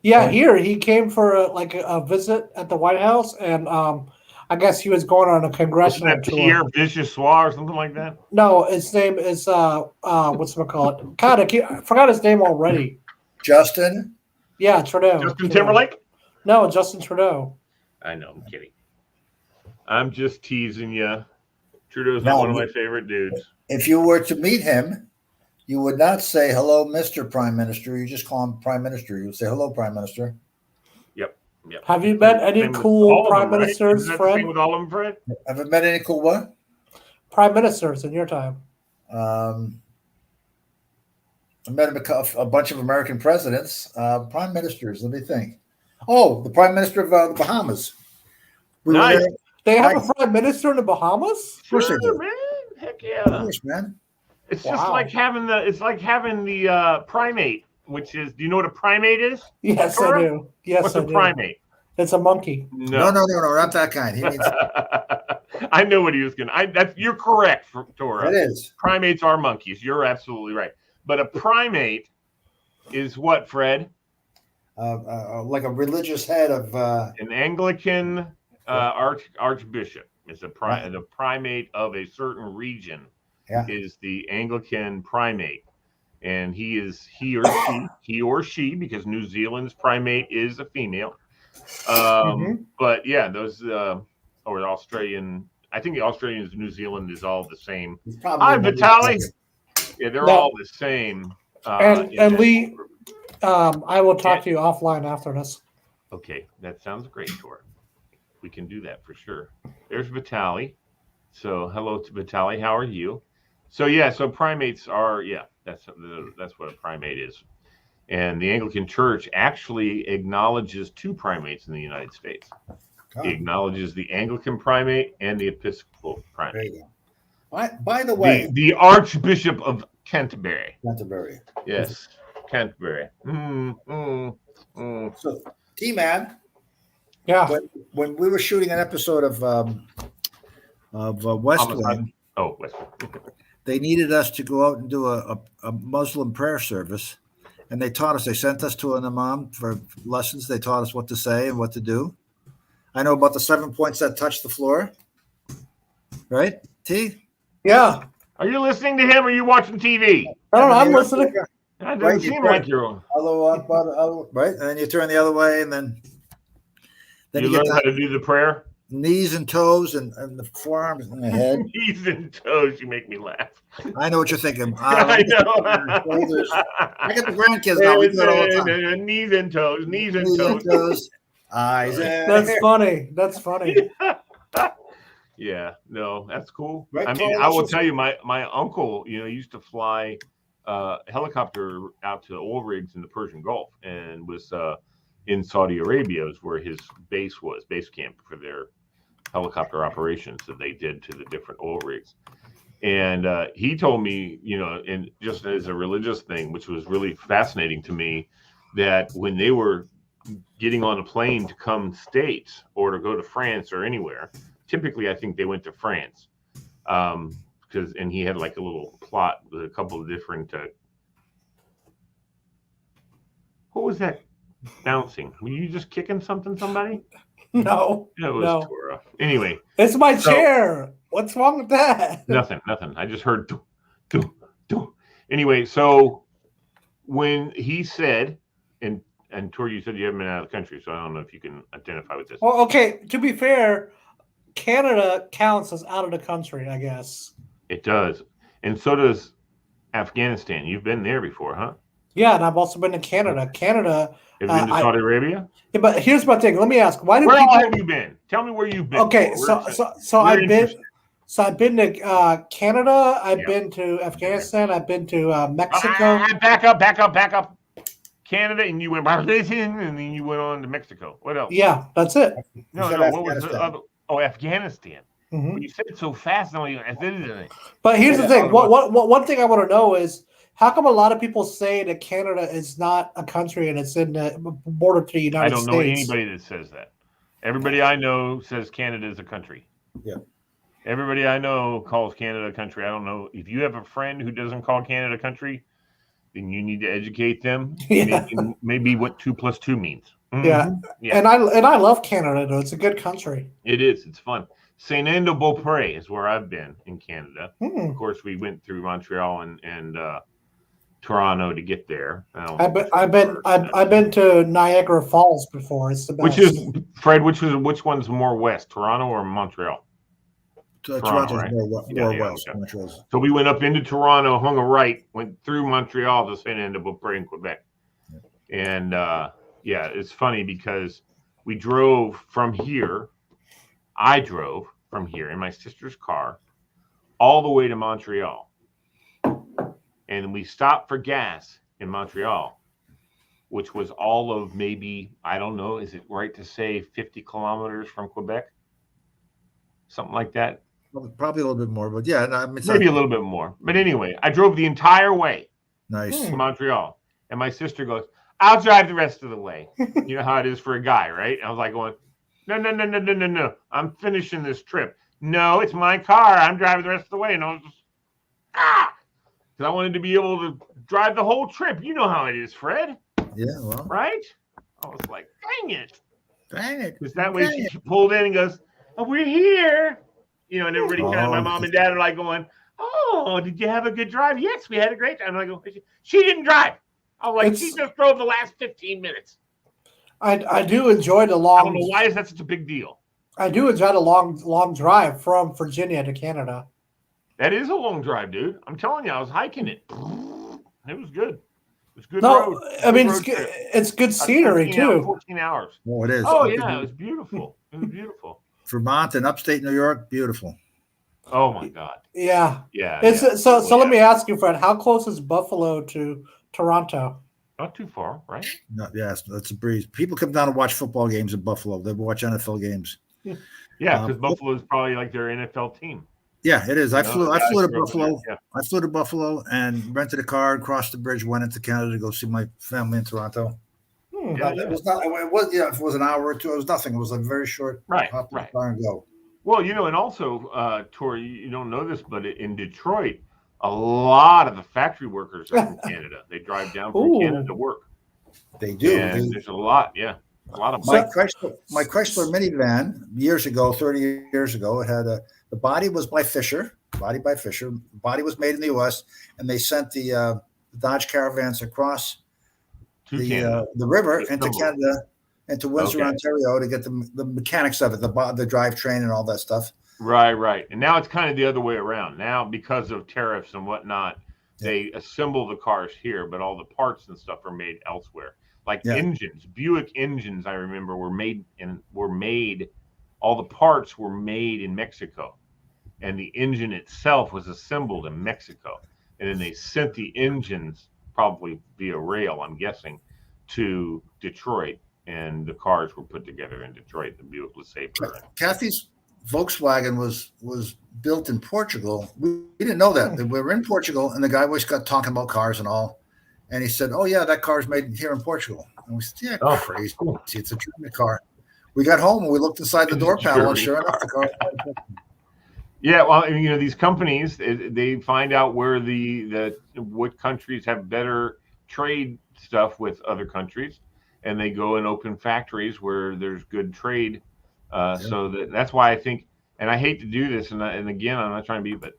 Yeah, here. He came for a visit at the White House, and I guess he was going on a congressional tour. Pierre Vichyssoise or something like that? No, his name is whatchamacallit? God, I forgot his name already. Justin? Yeah, Trudeau. Justin Timberlake? No, Justin Trudeau. I know, I'm kidding. I'm just teasing you. Trudeau's not one of my favorite dudes. If you were to meet him, you would not say, hello, Mr. Prime Minister. You just call him Prime Minister. You would say, hello, Prime Minister. Yep. Have you met any cool Prime Ministers, Fred? Fred? Same with all of them, Fred? Have you met any cool what? Prime Ministers in your time. I met a bunch of American presidents, prime ministers. Let me think. Oh, the Prime Minister of the Bahamas. Nice. They have a prime minister in the Bahamas? Of course they do. Man. Heck yeah. Of course, man. It's just like having the primate, which is. Do you know what a primate is? Yes, Torah? I do. Yes, What's I a do. primate? It's a monkey. No, not that kind. He means I know what he was going to. You're correct, Torah. It is. Primates are monkeys. You're absolutely right. But a primate is what, Fred? Like a religious head of an Anglican archbishop is the primate of a certain region. Yeah. Is the Anglican primate, and he or she, because New Zealand's primate is a female. But yeah, those or the Australian. I think the Australian and New Zealand is all the same. Hi, Vitaly. Yeah, they're all the same. And Lee, I will talk to you offline after this. Okay, that sounds great, Tor. We can do that for sure. There's Vitaly. So hello to Vitaly. How are you? So so primates are that's what a primate is. And the Anglican Church actually acknowledges two primates in the United States. It acknowledges the Anglican primate and the Episcopal primate. There you go. By the way, the Archbishop of Canterbury. Canterbury. Yes, Canterbury. So, T-Man. Yeah. When we were shooting an episode of West Wing, West Wing. They needed us to go out and do a Muslim prayer service, and they taught us. They sent us to an imam for lessons. They taught us what to say and what to do. I know about the 7 points that touch the floor. Right, T? Yeah. Are you listening to him or are you watching TV? I don't know. I'm listening. That doesn't seem like you're on. Right, and then you turn the other way, and then you learn how to do the prayer? Knees and toes and the forearms and the head. Knees and toes, you make me laugh. I know what you're thinking. I know. I get the grandkids now. We do that all the time. Knees and toes. Isaac. That's funny. That's funny. Yeah, no, that's cool. Right, I mean, Paul, I will that's tell you, my uncle, used to fly helicopter out to oil rigs in the Persian Gulf, and was in Saudi Arabia is where his base camp for their helicopter operations that they did to the different oil rigs. And he told me, and just as a religious thing, which was really fascinating to me, that when they were getting on a plane to come States or to go to France or anywhere, typically I think they went to France, and he had like a little plot with a couple of different. What was that bouncing? Were you just kicking somebody? No. It was No. Tora. Anyway, It's my chair. What's wrong with that? Nothing. I just heard. Do. Anyway, so when he said, and Tor, you said you haven't been out of the country, so I don't know if you can identify with this. Well, okay. To be fair, Canada counts as out of the country, I guess. It does, and so does Afghanistan. You've been there before, huh? Yeah, and I've also been to Canada. Have you been to Saudi Arabia? Yeah, but here's my thing. Let me ask: why do Where people? all have you been? Tell me where you've been. Okay, so I've been. So I've been to Canada. I've been to Afghanistan. I've been to Mexico. Back up. Canada, and you went and then you went on to Mexico. What else? Yeah, that's it. No. What was the other? Oh, Afghanistan. Mm-hmm. When you said it so fast, now you. But here's the thing. One thing I want to know is how come a lot of people say that Canada is not a country and it's in the border to the United States? I don't know anybody that says that. Everybody I know says Canada is a country. Yeah. Everybody I know calls Canada a country. I don't know if you have a friend who doesn't call Canada a country, then you need to educate them. Yeah. Maybe what 2 + 2 means. Yeah. And I love Canada though. It's a good country. It is. It's fun. Saint-Anne-de-Beaupré is where I've been in Canada. Of course, we went through Montreal and Toronto to get there. I've been to Niagara Falls before. It's the best. Which is Fred? Which one's more west, Toronto or Montreal? Toronto's right? more west. Okay. So we went up into Toronto, hung a right, went through Montreal to Saint-Anne-de-Beaupré in Quebec. And it's funny because we drove from here. I drove from here in my sister's car all the way to Montreal. And we stopped for gas in Montreal, which was all of maybe, I don't know, is it right to say 50 kilometers from Quebec? Something like that. Probably a little bit more, but yeah. Maybe a little bit more. But anyway, I drove the entire way to Montreal. And my sister goes, I'll drive the rest of the way. You know how it is for a guy, right? I was like going, no. I'm finishing this trip. No, it's my car. I'm driving the rest of the way. And I was just, because I wanted to be able to drive the whole trip. You know how it is, Fred. Yeah, well. Right? I was like, dang it. Because that Dang way she pulled in and goes, oh, we're here. And everybody my mom and dad are like going, oh, did you have a good drive? Yes, we had a great time. And I go, she didn't drive. I was like, she just drove the last 15 minutes. I do enjoy the long. I don't know why is that such a big deal. I do enjoy the long drive from Virginia to Canada. That is a long drive, dude. I'm telling you, I was hiking it. It was good. It was good. No, road. I mean it's good scenery too. 14 hours. Oh, it is. Oh yeah, it was beautiful. It was beautiful. Vermont and upstate New York, beautiful. Oh my God. Yeah. Yeah. So let me ask you, Fred, how close is Buffalo to Toronto? Not too far, right? No, yes, that's a breeze. People come down to watch football games in Buffalo. They watch NFL games. Yeah, because Buffalo is probably like their NFL team. Yeah, it is. I flew to Buffalo. Yeah. I flew to Buffalo and rented a car, crossed the bridge, went into Canada to go see my family in Toronto. It was not. It was if it was an hour or two, it was nothing. It was a very short. Right. Car and go. Well, and also, Tori, you don't know this, but in Detroit, a lot of the factory workers are from Canada. They drive down from Canada to work. They do. And there's a lot, a lot of. My Chrysler minivan years ago, 30 years ago, it had the body was by Fisher. Body was made in the U.S. and they sent the Dodge Caravans across the river into Canada, into Windsor, Ontario, to get the mechanics of it, the drivetrain and all that stuff. Right. And now it's kind of the other way around. Now, because of tariffs and whatnot, they assemble the cars here, but all the parts and stuff are made elsewhere. like engines. Buick engines, I remember, were made. All the parts were made in Mexico, and the engine itself was assembled in Mexico. And then they sent the engines, probably via rail, I'm guessing, to Detroit, and the cars were put together in Detroit. The Buick LeSabre. Kathy's Volkswagen was built in Portugal. We didn't know that. We were in Portugal, and the guy always got talking about cars and all. And he said, "Oh yeah, that car's made here in Portugal." And we said, "Yeah, crazy. It's a German car." We got home and we looked inside the door panel, and sure enough, the car. Yeah, well, these companies, they find out where what countries have better trade stuff with other countries, and they go and open factories where there's good trade. So that's why I think, and I hate to do this, and again, I'm not trying to be, but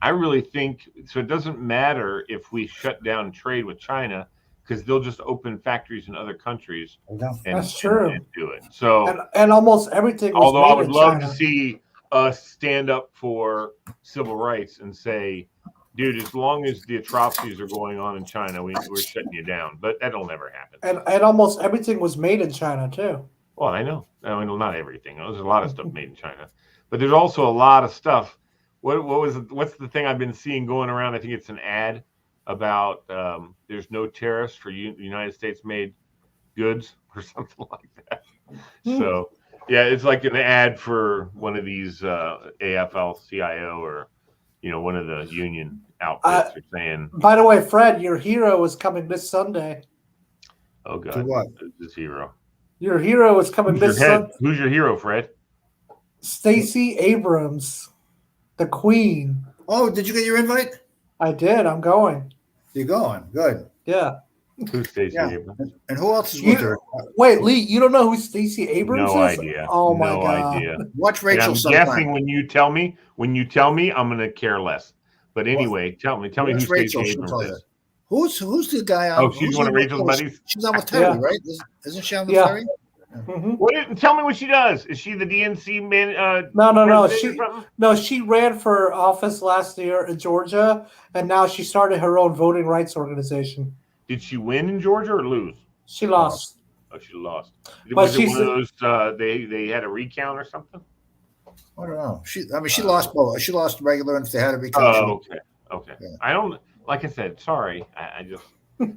I really think so. It doesn't matter if we shut down trade with China, because they'll just open factories in other countries and do it. So and almost everything. Although I would love to see us stand up for civil rights and say, dude, as long as the atrocities are going on in China, we're shutting you down. But that'll never happen. And almost everything was made in China too. Well, I know. I mean, not everything. There's a lot of stuff made in China, but there's also a lot of stuff. What's the thing I've been seeing going around? I think it's an ad about there's no tariffs for United States made goods or something like that. So yeah, it's like an ad for one of these AFL-CIO or one of the union outfits are saying. By the way, Fred, your hero is coming this Sunday. Oh God, to what? This hero. Your hero is coming this Sunday. Who's your hero, Fred? Stacey Abrams, the Queen. Oh, did you get your invite? I did. I'm going. You're going. Good. Yeah. Who's Stacey Abrams? And who else is with her? Wait, Lee, you don't know who Stacey Abrams no is? Idea. Oh my no God. idea. Watch Rachel. I'm sometime. guessing when you tell me, I'm gonna care less. But anyway, tell me who Rachel, Stacey Abrams is. Who's the guy on? Oh, she's one of Rachel's buddies. She's on with Terry, right? Isn't she on with Terry? Mm-hmm. Tell me what she does. Is she the DNC man? No. She ran for office last year in Georgia, and now she started her own voting rights organization. Did she win in Georgia or lose? She lost. Oh, she lost. But was it one of those? They had a recount or something. I don't know. She lost both. She lost regular, and if they had a recount. Oh, okay. Yeah. I don't. Like I said, sorry. I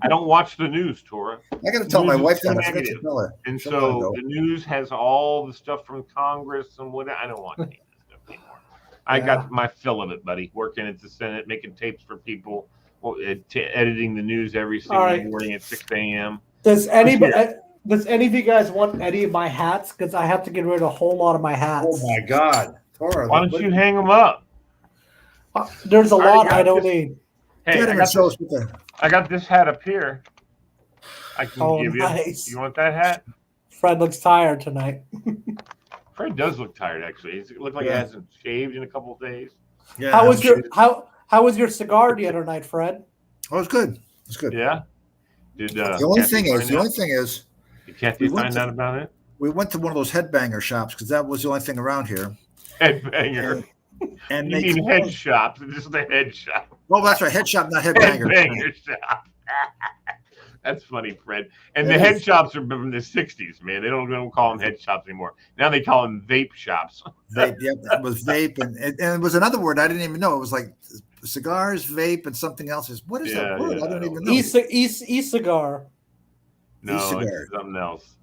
don't watch the news, Tora. I got to tell my wife that. And so the news has all the stuff from Congress and what. I don't want any of this stuff anymore. I got my fill of it, buddy. Working at the Senate, making tapes for people, editing the news every single morning at 6 a.m. Does any of you guys want any of my hats? Because I have to get rid of a whole lot of my hats. Oh my God, Tora! Why don't you hang them up? There's a lot I don't need. Hey, I got this hat up here. I can give you. Nice. You want that hat? Fred looks tired tonight. Fred does look tired, actually. He looks like he hasn't shaved in a couple of days. Yeah. How was your cigar the other night, Fred? Oh, it's good. It's good. Yeah. The only thing is, did Kathy find out about it? We went to one of those headbanger shops because that was the only thing around here. Headbanger. And you mean head shop? This is the head shop. Well, that's right. Head shop, not headbanger. Headbanger shop. That's funny, Fred. And the head shops are from the 60s, man. They don't call them head shops anymore. Now they call them vape shops. Vape, yeah, it was vape. And it was another word I didn't even know. It was like cigars, vape, and something else. What is that word? I don't even know. E-cigar. No, it's something else.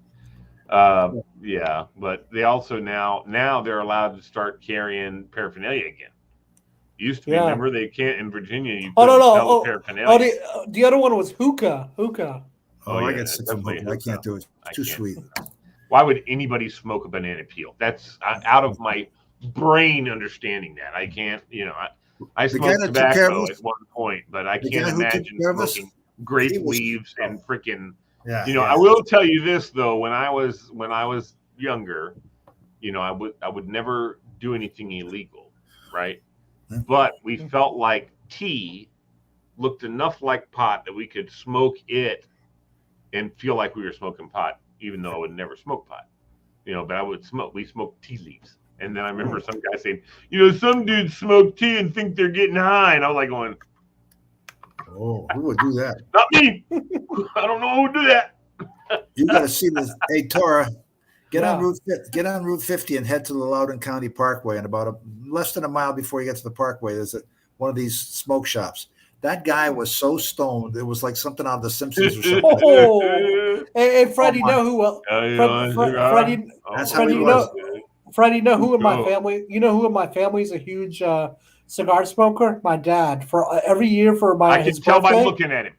Yeah, but they also now they're allowed to start carrying paraphernalia again. Used to be, remember they can't in Virginia. You sell paraphernalia. The other one was hookah. I get sick from hookah. I can't do it. It's too sweet. Why would anybody smoke a banana peel? That's out of my brain understanding that. I can't. I smoked tobacco at one point, but I can't imagine smoking grape leaves and freaking. Yeah, I will tell you this though. When I was younger, I would never do anything illegal, right? But we felt like tea looked enough like pot that we could smoke it and feel like we were smoking pot, even though I would never smoke pot. But I would smoke. We smoked tea leaves, and then I remember some guy saying, some dudes smoke tea and think they're getting high, and I was like going. Oh, who would do that? Not me. I don't know who would do that. You got to see this. Hey, Tora, get Yeah. on Route 50 and head to the Loudoun County Parkway. And about less than a mile before you get to the Parkway, there's one of these smoke shops. That guy was so stoned, it was like something out of The Simpsons or something. Oh, hey, Fred, you know who? Fred, That's Fred, how he you was. know, Fred, you know who in my family? You know who in my family is a huge cigar smoker? My dad. For every year for I can his tell birthday, by looking at him.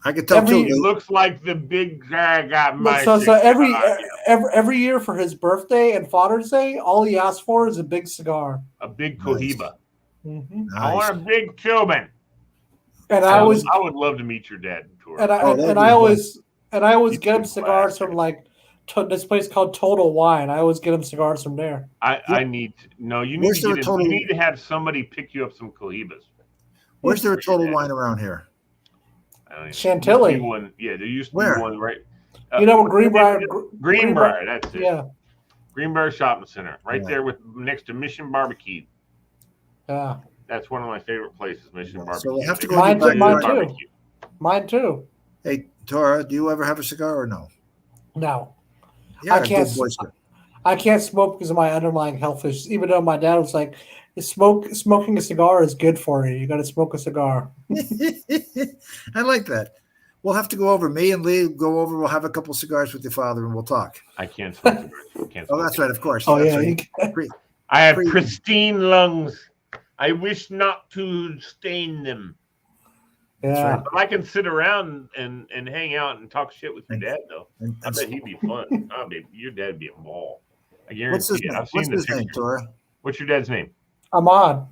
I could tell Every- too. It looks like the big guy got my. so every year for his birthday and Father's Day, all he asks for is a big cigar. A big Cohiba. Mm-hmm. Nice. I want a big Cuban. And I I always would love to meet your dad. Tor. and I Oh, that'd and be I fun. always He's get him a cigars blast. from like this place called Total Wine. I always get him cigars from there. I need to, no. You need Where's to there get a Total- you need to have somebody pick you up some Cohibas. Where's there a Total Wine around here? I don't even- Chantilly. there used to be one. Yeah, there used to Where? be one right. You know what Greenbrier? Greenbrier. That's it. Yeah, Greenbrier Shopping Center, right Yeah. there with next to Mission Barbecue. yeah. That's one of my favorite places, Mission Barbecue. So we'll have to They go got Mine to your too. backyard. barbecue. Mine too. Hey, Tora, do you ever have a cigar or no? No, Yeah, I can't. good boy, sir. I can't smoke because of my underlying health issues. Even though my dad was like, smoking a cigar is good for you. You got to smoke a cigar." I like that. We'll have to go over. Me and Lee go over. We'll have a couple cigars with your father, and we'll talk. I can't smoke cigarettes. Can't Oh, smoke that's right. Of course. Oh That's yeah, right. I have Pre- pristine lungs. I wish not to stain them. yeah. right. But I can sit around and hang out and talk shit with your dad, though. And- I bet he'd be fun. Your dad'd be a ball. I guarantee What's his it. name? I've seen What's the his name, pictures. Tora? What's your dad's name? Ahmad.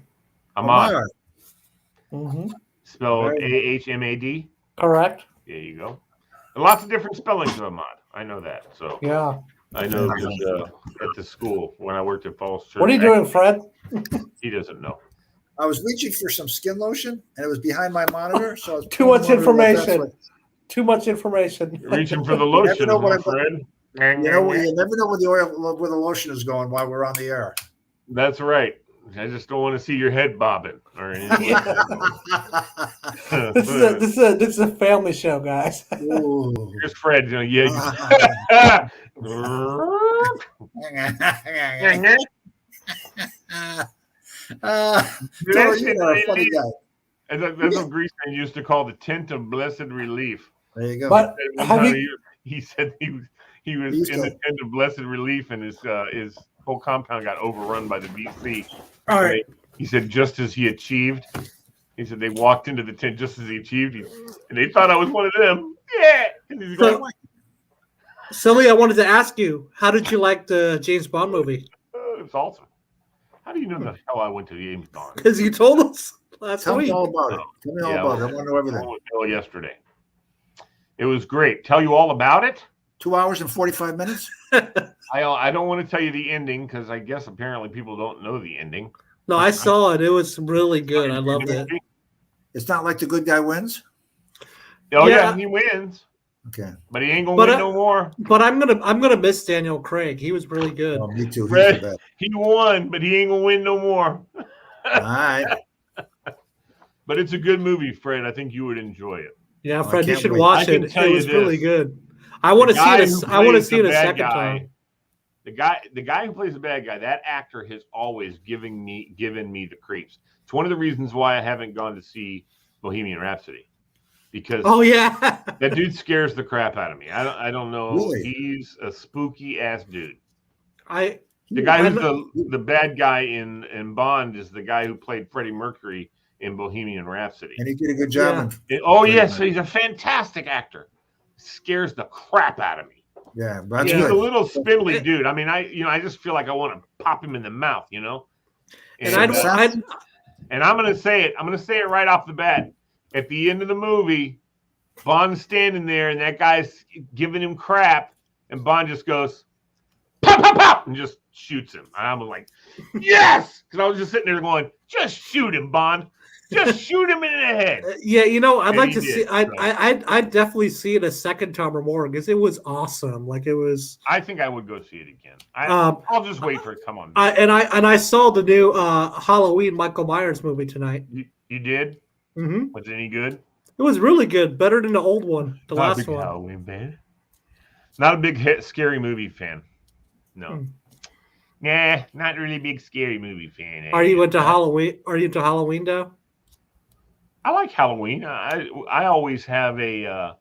Ahmad. Omar. Mm-hmm. Spelled Very- Ahmad. Correct. There you go. And lots of different spellings of Ahmad. I know that. So Yeah. I know at the school when I worked at Falls Church. What are you doing, Fred? He doesn't know. I was reaching for some skin lotion, and it was behind my monitor. So I was Too pulling much the monitor like information. that way. Too much information. You're reaching for the lotion, know what huh, I'm- Fred. You know, you never know where the oil, where the lotion is going while we're on the air. That's right. I just don't want to see your head bobbing or anything. like that. This is a family show, guys. Ooh. Here's Fred. Yeah. Tori, you are a funny guy. That's what Greaseman used to call the tent of blessed relief. There you go. But One have time you? he said he was used in the to- tent of blessed relief, and his whole compound got overrun by the VC. All right. He said just as he achieved, he said they walked into the tent just as he achieved, and they thought I was one of them. Yeah. And he's So- going, Sully, I wanted to ask you, how did you like the James Bond movie? oh, it's awesome. How do you know the hell I went to James Bond? Because you told us last Tell me week. all about it. Tell me all Yeah, about it. I want to know I everything. went to yesterday. It was great. Tell you all about it? 2 hours and 45 minutes? I don't want to tell you the ending because I guess apparently people don't know the ending. No, I saw it. It was really good. I loved it. It's not like the good guy wins? Oh yeah, Yeah. he wins, Okay. but he ain't gonna But win no more. But I'm gonna miss Daniel Craig. He was really good. Oh, me too. He's Fred. the best. He won, but he ain't gonna win no more. All right. But it's a good movie, Fred. I think you would enjoy it. Yeah, I Fred, you can't should wait. watch I can it. tell It you was really this. good. I want to The see guy it. who I want to plays see it the a bad second guy- time. The guy who plays the bad guy, that actor has always given me the creeps. It's one of the reasons why I haven't gone to see Bohemian Rhapsody, because Oh yeah. that dude scares the crap out of me. I don't know. Really? He's a spooky ass dude. I The guy I who's the bad guy in Bond is the guy who played Freddie Mercury in Bohemian Rhapsody. And he did a good job. Yeah. Oh yes, he's a fantastic actor. Scares the crap out of me. Yeah, that's He's a good. little spindly dude. I mean, I just feel like I want to pop him in the mouth, you know. and I don't. And I'm gonna say it. I'm gonna say it right off the bat. At the end of the movie, Bond's standing there, and that guy's giving him crap, and Bond just goes, "Pop, pop, pop," and just shoots him. And I'm like, "Yes!" Because I was just sitting there going, "Just shoot him, Bond. Just shoot him in the head." Yeah, you know, I'd And like he to did, see. so. I'd definitely see it a second time or more because it was awesome. Like it was. I think I would go see it again. Um, I'll just wait for it. Come on. I saw the new Halloween Michael Myers movie tonight. You did? Hmm Was it any good? It was really good, better than the old one, the last Happy one. Halloween, baby. Not a big scary movie fan. No. Hmm. Nah, not really big scary movie fan. Are you into Halloween? Are you into Halloween though? I like Halloween. I always have a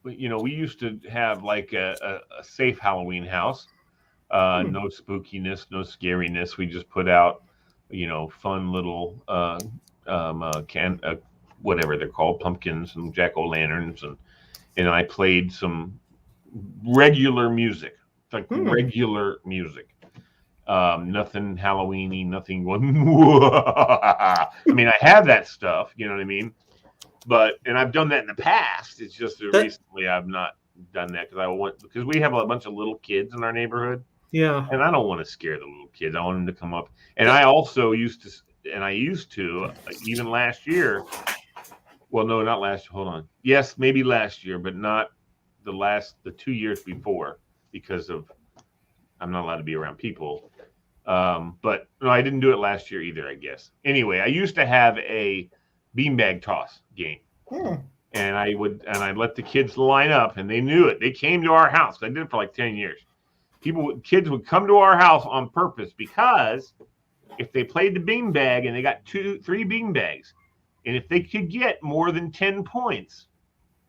we used to have like a safe Halloween house. No spookiness, no scariness. We just put out, fun little whatever they're called, pumpkins and jack-o'-lanterns, and I played some regular music, like regular music. Nothing Halloweeny, nothing going. I mean, I have that stuff, you know what I mean? And I've done that in the past. It's just that recently I've not done that because we have a bunch of little kids in our neighborhood. Yeah. And I don't want to scare the little kids. I want them to come up. And I also used to, even last year. Well, no, not last year. Hold on. Yes, maybe last year, but not the 2 years before because I'm not allowed to be around people. But no, I didn't do it last year either, I guess. Anyway, I used to have a beanbag toss game. And I'd let the kids line up, and they knew it. They came to our house. I did it for like 10 years. Kids would come to our house on purpose because if they played the beanbag and they got 2-3 beanbags, and if they could get more than 10 points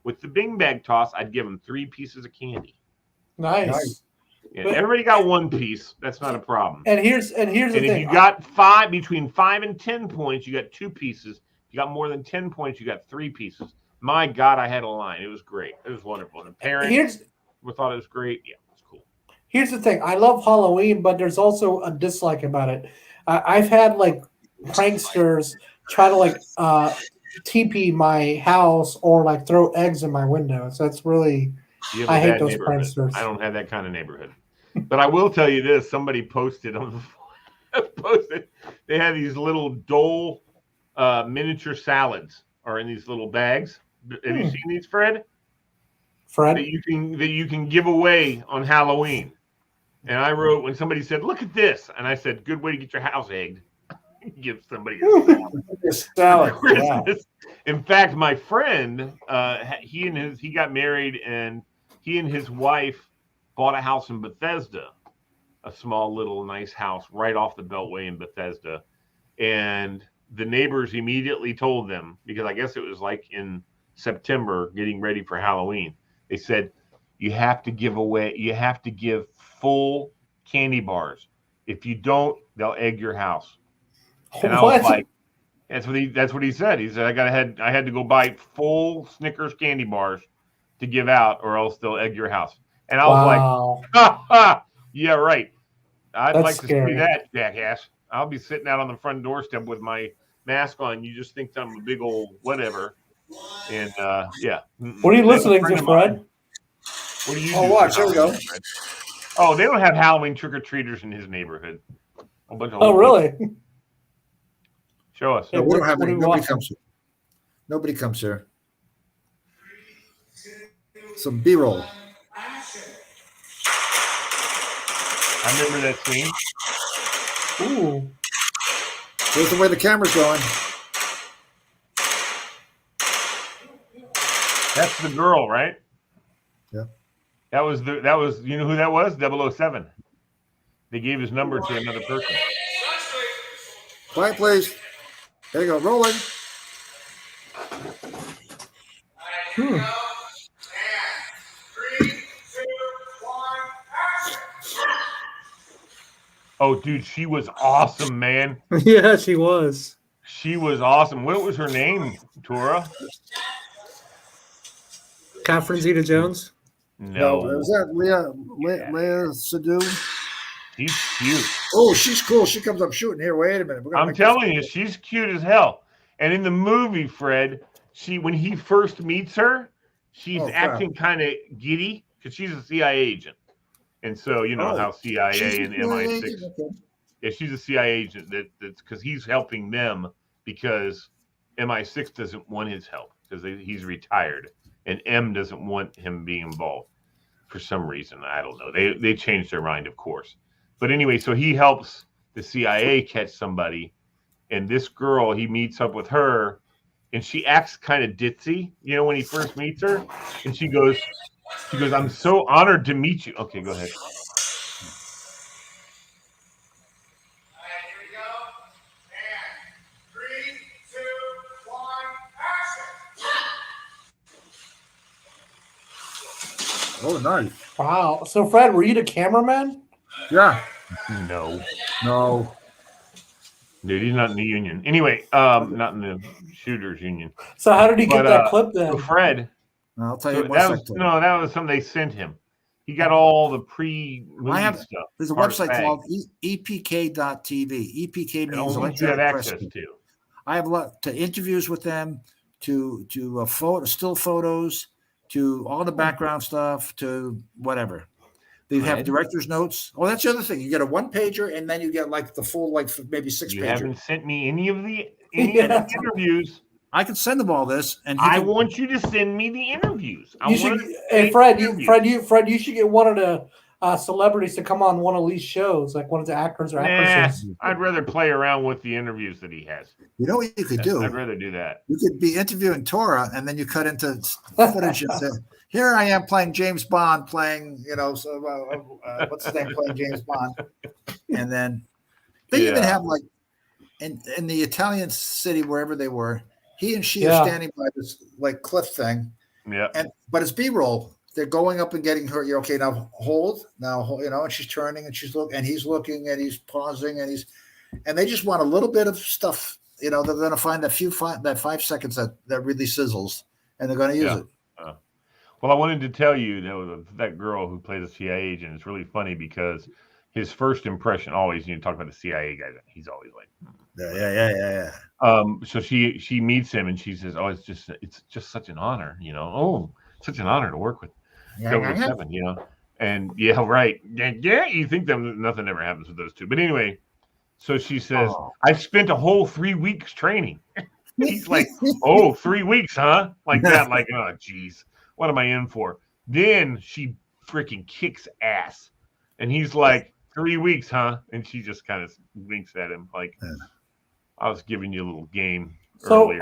with the beanbag toss, I'd give them 3 pieces of candy. Nice. Yeah, everybody got 1 piece. That's not a problem. And here's the thing. If you got between 5 and 10 points, you got 2 pieces. If you got more than 10 points, you got 3 pieces. My God, I had a line. It was great. It was wonderful. And the parents thought it was great. Yeah, it was cool. Here's the thing. I love Halloween, but there's also a dislike about it. I've had like pranksters try to like TP my house or like throw eggs in my window. So it's really I hate those pranksters. I don't have that kind of neighborhood. But I will tell you this: somebody posted on the they had these little Dole miniature salads are in these little bags. Have you seen these, Fred? That you can give away on Halloween. And I wrote when somebody said, "Look at this," and I said, "Good way to get your house egged." Give somebody a salad. Yeah. In fact, my friend, he got married, and he and his wife bought a house in Bethesda, a small little nice house right off the Beltway in Bethesda. And the neighbors immediately told them, because I guess it was like in September, getting ready for Halloween. They said, you have to give full candy bars. If you don't, they'll egg your house. And I was like, that's what he said. He said, I had to go buy full Snickers candy bars to give out, or else they'll egg your house. And I was like, ha, ha, yeah, right. I'd like to see that, jackass. I'll be sitting out on the front doorstep with my mask on. You just think I'm a big old whatever. And yeah. What are you listening to, Fred? What do you do? Watch. There we go. Fred? Oh, they don't have Halloween trick-or-treaters in his neighborhood. A bunch of really? Show us. No, we don't have any. Nobody comes here. Nobody comes here. Some B-roll. I remember that scene. Ooh. There's the way the camera's going. That's the girl, right? Yeah. That was you know who that was? 007. They gave his number to another person. Quiet, please. There you go, rolling. Oh, dude, she was awesome, man. Yeah, she was. She was awesome. What was her name, Tora? Catherine Zeta-Jones? No. Was that Leia Sadu? She's cute. Oh, she's cool. She comes up shooting here. Wait a minute. I'm telling you, she's cute as hell. And in the movie, Fred, when he first meets her, she's acting kind of giddy because she's a CIA agent. And so, you know how CIA and MI6. Okay. Yeah, she's a CIA agent that's because he's helping them because MI6 doesn't want his help because he's retired. And M doesn't want him being involved for some reason. I don't know. They changed their mind, of course. But anyway, so he helps the CIA catch somebody. And this girl, he meets up with her. And she acts kind of ditzy, when he first meets her. And she goes, She goes, I'm so honored to meet you. Okay, go ahead. Oh, nice. Wow. So, Fred, were you the cameraman? Yeah. No. Dude, he's not in the union. Anyway, not in the shooters union. So, how did he get that clip then? So Fred. I'll tell you that was something they sent him. He got all the pre-movie stuff. There's a website called EPK.tv. EPK means electronic access press. to. I have to interviews with them, to still photos, to all the background stuff, to whatever. They have director's notes. Oh, that's the other thing. You get a one pager, and then you get like the full, like maybe 6 pager. You haven't sent me any of the interviews. I can send them all this, and I want you to send me the interviews. Fred, you should get one of the celebrities to come on one of these shows, like one of the actors or actresses. I'd rather play around with the interviews that he has. You know what you could do? I'd rather do that. You could be interviewing Tora, and then you cut into footage and say, "Here I am playing James Bond, playing what's his name, playing James Bond," and then they even have like in the Italian city wherever they were. He and she are standing by this like cliff thing. Yeah. But it's B-roll. They're going up and getting her. You're okay. Now hold. And she's turning and she's looking and he's looking and he's pausing and they just want a little bit of stuff. They're going to find that 5 seconds that really sizzles, and they're going to use it. Well, I wanted to tell you that girl who plays a CIA agent is really funny because his first impression always, talk about the CIA guy, he's always like, yeah. So she meets him and she says, "Oh, it's just such an honor, Oh, such an honor to work with 007, And yeah, right. Yeah, you think that nothing ever happens with those two. But anyway, so she says, I spent a whole 3 weeks training. He's like, oh, 3 weeks, huh? Like that, like, oh, geez, what am I in for? Then she freaking kicks ass. And he's like, 3 weeks, huh? And she just kind of winks at him like, I was giving you a little game earlier.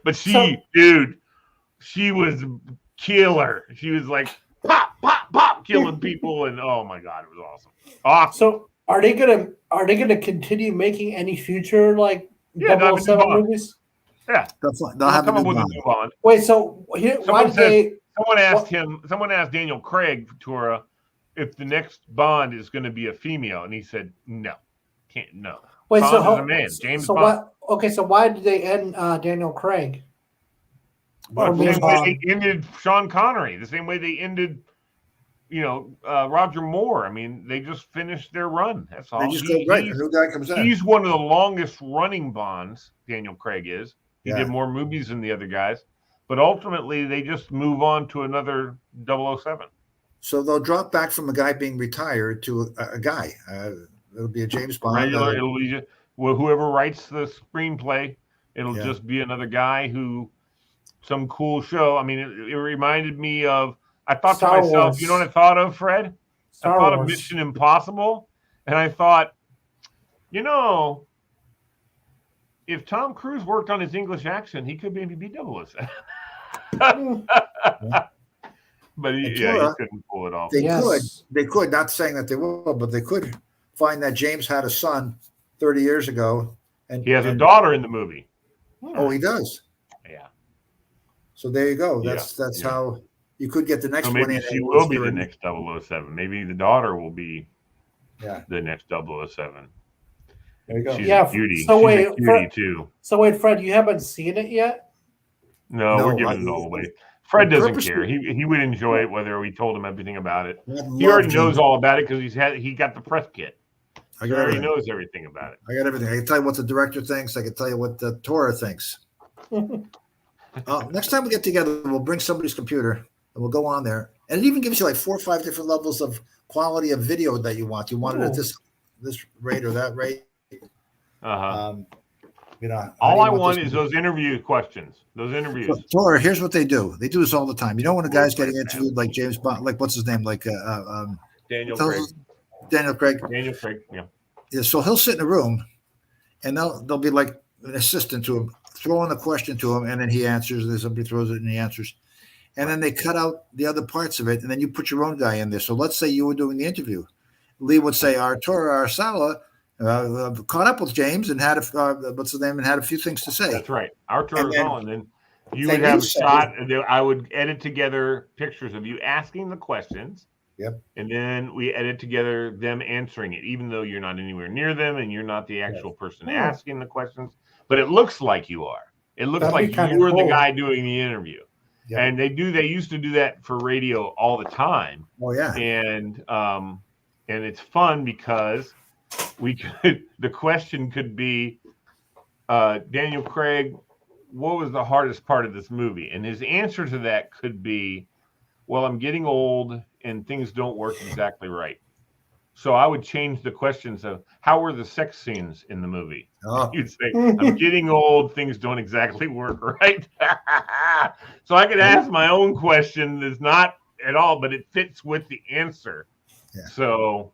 But she was killer. She was like, pop, pop, pop, killing people. And oh my God, it was awesome. So are they gonna continue making any future like 007 movies? Yeah, they'll have come up with a new Bond. Wait, so Someone asked Daniel Craig, Tora, if the next Bond is going to be a female, and he said no, can't no. Wait, Bond so is a man, James Bond. So why did they end Daniel Craig? Well, the same way they ended Sean Connery, the same way they ended, Roger Moore. I mean, they just finished their run. That's all. They just go right. A new guy comes in. He's one of the longest running Bonds. Daniel Craig is. He did more movies than the other guys, but ultimately they just move on to another 007. So they'll drop back from a guy being retired to a guy. It'll be a James Bond. It'll be whoever writes the screenplay. It'll just be another guy who. Some cool show. I mean, it reminded me of. I thought to myself, you know what I thought of, Fred? I thought of Mission Impossible, and I thought, if Tom Cruise worked on his English accent, he could maybe be 007. But he couldn't pull it off. They could. Not saying that they will, but they could find that James had a son 30 years ago, and he has a daughter in the movie. Oh, he does. Yeah. So there you go. That's how you could get the next one. Maybe she will be the next 007. Maybe the daughter will be the next 007. There you go. She's a beauty. So she's a cutie too. So wait, Fred, you haven't seen it yet? No, we're giving it all away. Fred doesn't care. He would enjoy it whether we told him everything about it. He already knows all about it because he got the press kit. He already knows everything about it. I got everything. I can tell you what the director thinks. I can tell you what the Tora thinks. Next time we get together, we'll bring somebody's computer and we'll go on there. And it even gives you like 4 or 5 different levels of quality of video that you want. You want it at this rate or that rate. All I want is those interview questions. Those interviews. So, Tora, here's what they do. They do this all the time. You know when a guy's getting interviewed like James Bond, like what's his name? Like Daniel Craig. Daniel Craig. Daniel Craig, yeah. So he'll sit in a room and they'll be like an assistant to him, throwing a question to him, and then he answers. Then somebody throws it and he answers. and then they cut out the other parts of it, and then you put your own guy in there. So let's say you were doing the interview. Lee would say, Arturo Arsala caught up with James and had what's his name, and had a few things to say. That's right. Arturo Arsala, and then you Then would have you a say- shot, and then I would edit together pictures of you asking the questions. Yep. And then we edit together them answering it, even though you're not anywhere near them and you're not the actual person asking the questions. But it looks like you are. It looks That'd be like kinda you were the cool. guy doing the interview. Yep. And they used to do that for radio all the time. Oh yeah. And it's fun because the question could be, Daniel Craig, what was the hardest part of this movie? And his answer to that could be, well, I'm getting old and things don't work exactly right. So I would change the questions of, how were the sex scenes in the movie? Oh. You'd say, I'm getting old, things don't exactly work right. So I could ask my own question that's not at all, but it fits with the answer. Yeah. So,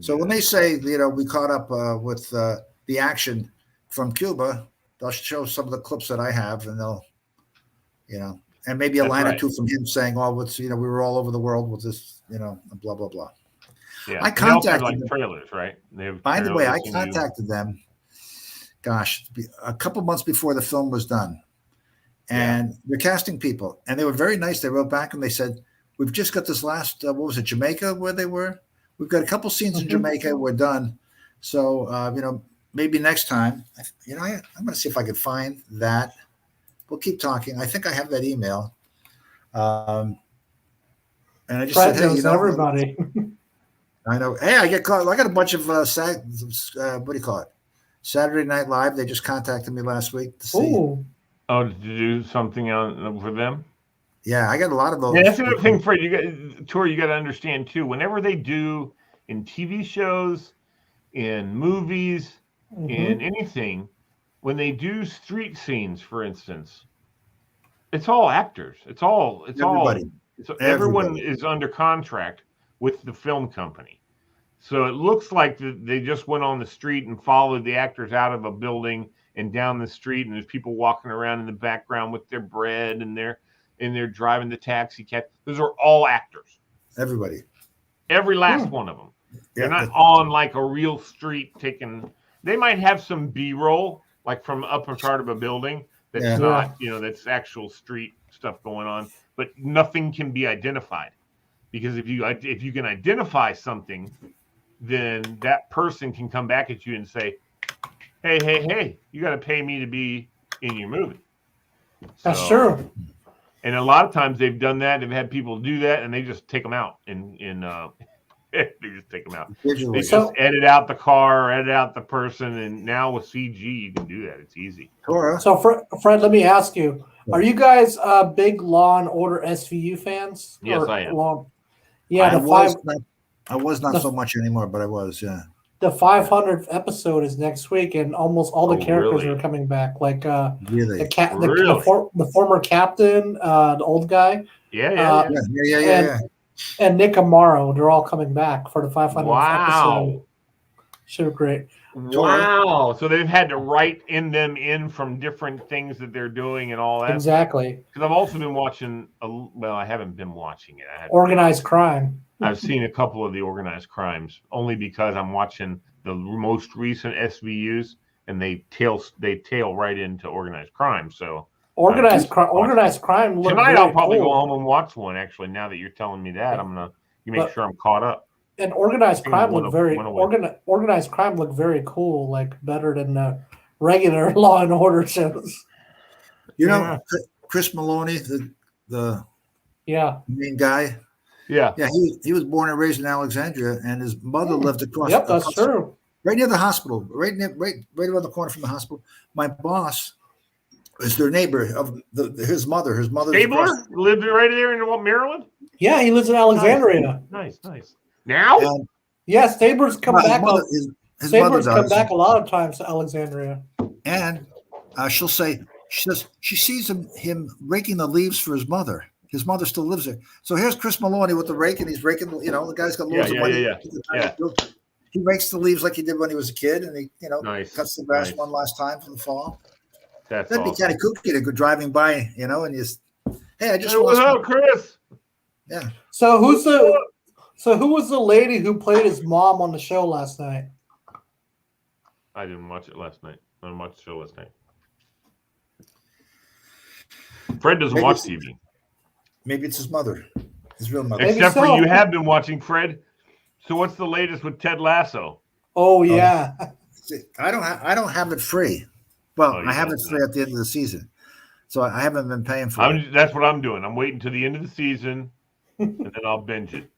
So when they say, we caught up with the action from Cuba, they'll show some of the clips that I have, and they'll, and maybe a That's line right. or two from him saying, we were all over the world with this, blah, blah, blah. yeah. I And they also have, contacted them. trailers, right? They have By the way, I trailers and contacted them, a couple months before the film was done. And they're casting people. And they were very nice. They wrote back and they said, we've just got this last, Jamaica where they were? We've got a couple scenes in Jamaica. We're done. So, maybe next time, I'm going to see if I can find that. We'll keep talking. I think I have that email. And I just Fred said, hey, knows everybody. I know. Hey, I got a bunch of what do you call it? Saturday Night Live. They just contacted me last week to see. Ooh. Oh, did you do something for them? Yeah, I got a lot of those. Yeah, that's another thing, Fred. You got to understand too. Whenever they do in TV shows, in movies, in anything, when they do street scenes, for instance, it's all actors. It's Everybody. Everyone is under contract with the film company. So it looks like they just went on the street and followed the actors out of a building and down the street, and there's people walking around in the background with their bread, and they're driving the taxi cab. Those are all actors. Everybody. Every last one of them. They're Yeah. not on like a real street taking. They might have some B-roll, like from upper part of a building. That's not, that's actual street stuff going on. But nothing can be identified, because if you can identify something, then that person can come back at you and say, hey, you got to pay me to be in your movie. That's true. And a lot of times they've done that. They've had people do that, and they just take them out. They just take them out. They just edit out the car, or edit out the person, and now with CG you can do that. It's easy. So, Fred, let me ask you: are you guys big Law and Order SVU fans? Yes, I am. I was not so much anymore, but I was. Yeah. The 500th episode is next week, and almost all the characters are coming back. Like the former captain, the old guy. Yeah. And Nick Amaro, they're all coming back for the 500th episode. Should be great. Wow. So they've had to write them in from different things that they're doing and all that. Exactly. Because I've also been watching, I haven't been watching it. Organized crime. I've seen a couple of the organized crimes, only because I'm watching the most recent SVUs, and they tail right into organized crime. So organized crime. Tonight I'll probably go home and watch one. Actually, now that you're telling me that, I'm gonna make sure I'm caught up. And organized crime looked organized crime looked very cool, like better than the regular Law and Order shows. Chris Maloney, the main guy. Yeah. He was born and raised in Alexandria, and his mother lived across. Yep, that's true. Right near the hospital, right around the corner from the hospital. My boss is their neighbor of his mother. His mother lived right there in Maryland. Yeah, he lives in Alexandria. Nice. Now? Stabler's come back. His mother come back a lot of times to Alexandria. And she says she sees him raking the leaves for his mother. His mother still lives there. So here's Chris Maloney with the rake, and he's raking. The guy's got loads of money. Yeah. He rakes the leaves like he did when he was a kid, and he, cuts the grass one last time for the fall. That'd be kind of kooky to go driving by, and Hey, I just Hey, what's lost. up, Chris? Yeah. So who was the lady who played his mom on the show last night? I didn't watch it last night. I didn't watch the show last night. Fred doesn't watch TV. Maybe it's his mother, his real mother. Except for you have been watching, Fred. So what's the latest with Ted Lasso? Oh yeah. I don't have it free. Well, I have it free at the end of the season, so I haven't been paying for it. That's what I'm doing. I'm waiting to the end of the season, and then I'll binge it.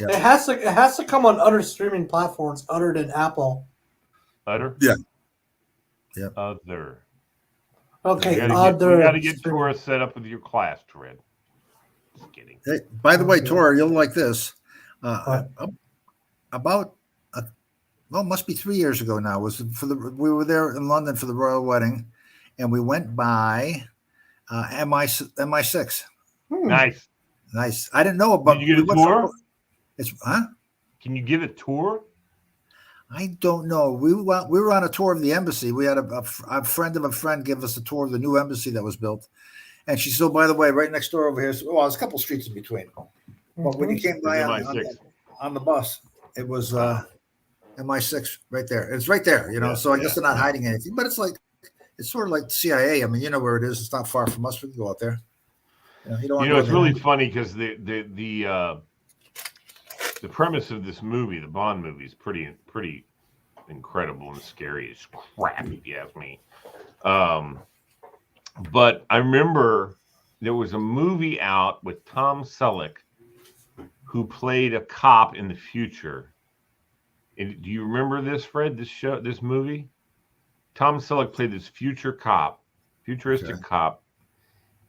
Yep. It has to come on other streaming platforms other than Apple. Other? Yeah. Yeah. Other. Okay. We got to get Tora set up with your class, Fred. Just kidding. Hey, by the way, Tora, you'll like this. About must be 3 years ago now. We were there in London for the royal wedding, and we went by MI6. Nice. I didn't know about. Did you get a tour? Can you give a tour? I don't know. We were on a tour of the embassy. We had a friend of a friend give us a tour of the new embassy that was built, and she said, by the way, right next door over here. Well, there's a couple streets in between. But when you came by on the bus, it was MI6 right there. It's right there, So I guess they're not hiding anything. But it's sort of like the CIA. I mean, you know where it is. It's not far from us. We can go out there. It's really funny because the premise of this movie, the Bond movie, is pretty incredible and scary as crap, if you ask me. But I remember there was a movie out with Tom Selleck, who played a cop in the future. And do you remember this, Fred? This movie? Tom Selleck played this futuristic cop,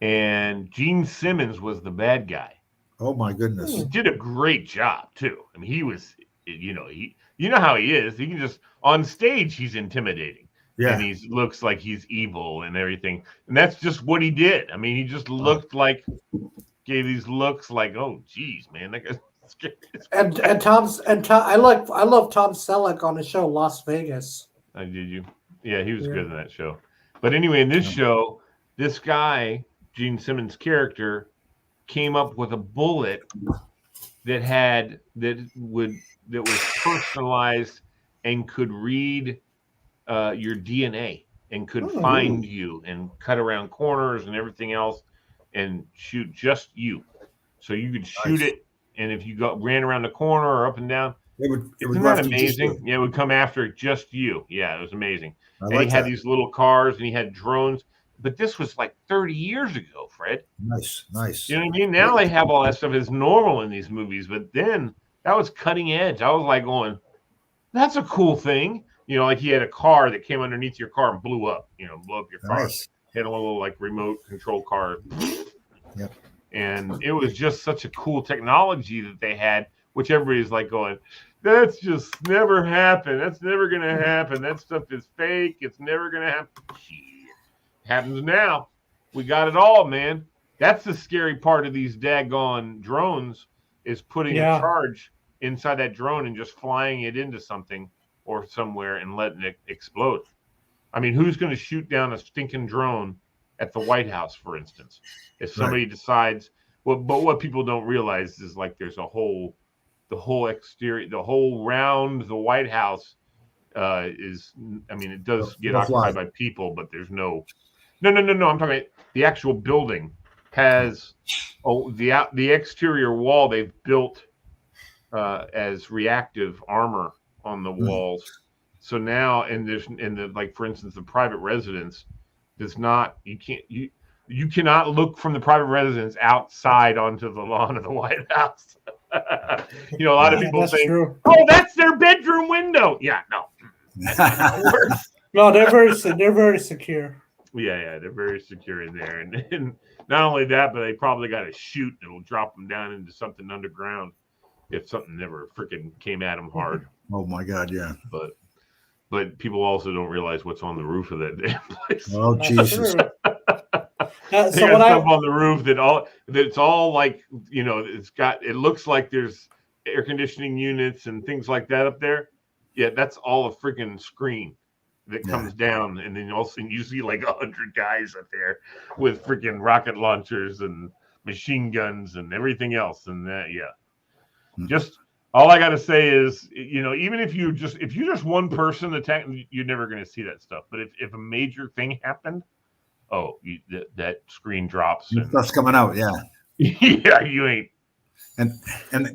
and Gene Simmons was the bad guy. Oh my goodness! He did a great job too. I mean, he was, you know how he is. He can just on stage, he's intimidating. Yeah, and he looks like he's evil and everything. And that's just what he did. I mean, he just looked like, gave these looks like, oh, geez, man, that guy's scary. I love Tom Selleck on the show Las Vegas. Did you? Yeah, he was good in that show. But anyway, in this show, this guy, Gene Simmons' character, came up with a bullet that was personalized and could read your DNA and could find you and cut around corners and everything else and shoot just you. So you could shoot it, and if you ran around the corner or up and down, isn't that amazing? Yeah, it would come after just you. Yeah, it was amazing. And he had these little cars and he had drones. But this was like 30 years ago, Fred. Nice. You know what I mean? Now they have all that stuff as normal in these movies, but then that was cutting edge. I was like going, that's a cool thing. Like he had a car that came underneath your car and blew up your car. Nice. Had a little like remote control car. Yep. And it was just such a cool technology that they had, which everybody's like going, that's just never happened. That's never going to happen. That stuff is fake. It's never going to happen. Happens now. We got it all, man. That's the scary part of these daggone drones is putting a charge inside that drone and just flying it into something or somewhere and letting it explode. I mean, who's going to shoot down a stinking drone at the White House, for instance? If somebody decides, but what people don't realize is like there's the whole exterior, the whole round the White House it does get occupied by people, but there's no. I'm talking about the actual building has the exterior wall they've built as reactive armor on the walls. So now for instance, the private residence does not. You cannot look from the private residence outside onto the lawn of the White House. A lot of people think, "Oh, that's their bedroom window." Yeah, no. No, they're very secure. Yeah, they're very secure in there, and not only that, but they probably got a chute that'll drop them down into something underground if something never freaking came at them hard. Oh my God, yeah. But people also don't realize what's on the roof of that damn place. Oh Jesus! They got stuff on the roof that's all like it looks like there's air conditioning units and things like that up there. Yeah, that's all a freaking screen. that comes down, and then all of a sudden you see like 100 guys up there with freaking rocket launchers and machine guns and everything else. And that, just all I got to say is, even if you're just one person attacking, you're never going to see that stuff. But if a major thing happened, that screen drops. And stuff's coming out. Yeah. Yeah, you ain't. And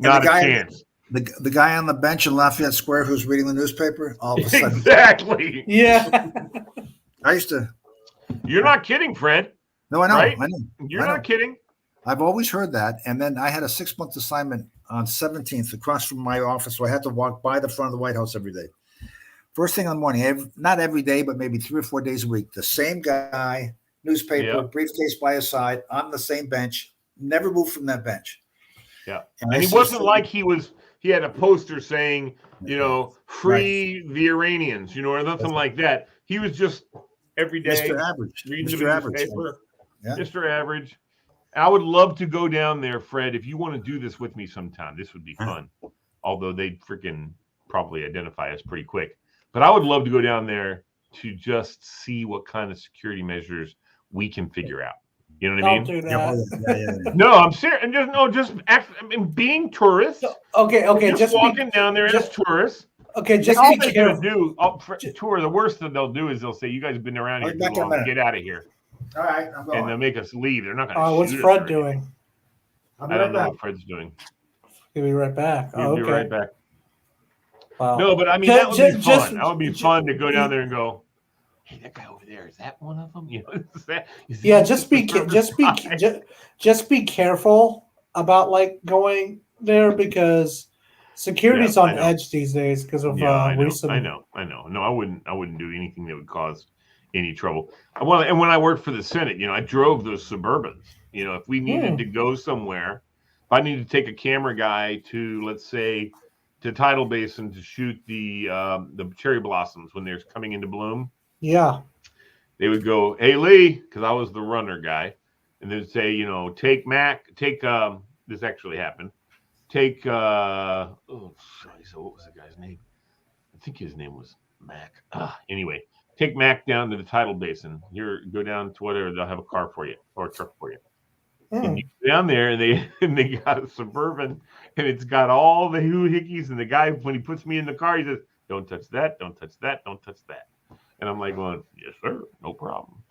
not the guy, a chance. The guy on the bench in Lafayette Square who's reading the newspaper, all of a sudden. Exactly. Yeah. I used to. You're not kidding, Fred. No, I know. Right? I know. You're not kidding. I've always heard that. And then I had a 6-month assignment on 17th across from my office. So I had to walk by the front of the White House every day. First thing in the morning, not every day, but maybe 3 or 4 days a week. The same guy, newspaper, briefcase by his side, on the same bench, never moved from that bench. Yeah. And he wasn't like he had a poster saying, free the Iranians, or nothing like that. He was just every day. Mr. Average. Reading Mr. Average. Yeah. Mr. Average. I would love to go down there, Fred, if you want to do this with me sometime. This would be fun. Although they'd freaking probably identify us pretty quick. But I would love to go down there to just see what kind of security measures we can figure out. You know what I mean? Do that. Yeah. No, I'm serious. Being tourists. Okay. Just walking down there as tourists. Okay, just all be they're careful. gonna do tour. The worst that they'll do is they'll say, "You guys have been around here too long. Get out of here." All right, I'm going. And they'll make us leave. They're not going to. What's Fred doing? I don't know what Fred's doing. He'll be right back. He'll be right back. Wow. No, but I mean that would be fun. That would be fun to go down there and go, "Hey, that guy over there, is that one of them?" Just be careful about going there because security's on edge these days because of recent. I know. No, I wouldn't do anything that would cause any trouble. And when I worked for the Senate, I drove those Suburbans. If we needed to go somewhere, if I needed to take a camera guy to, let's say, to Tidal Basin to shoot the cherry blossoms when they're coming into bloom. Yeah. They would go, "Hey, Lee," because I was the runner guy, and they'd say, this actually happened. So what was the guy's name? I think his name was Mac. Anyway, take Mac down to the Tidal Basin. Go down to whatever, they'll have a car for you or a truck for you. And you go down there, and they got a Suburban, and it's got all the hickeys. And the guy, when he puts me in the car, he says, "Don't touch that, don't touch that, don't touch that." And I'm like going, "Yes, sir, no problem."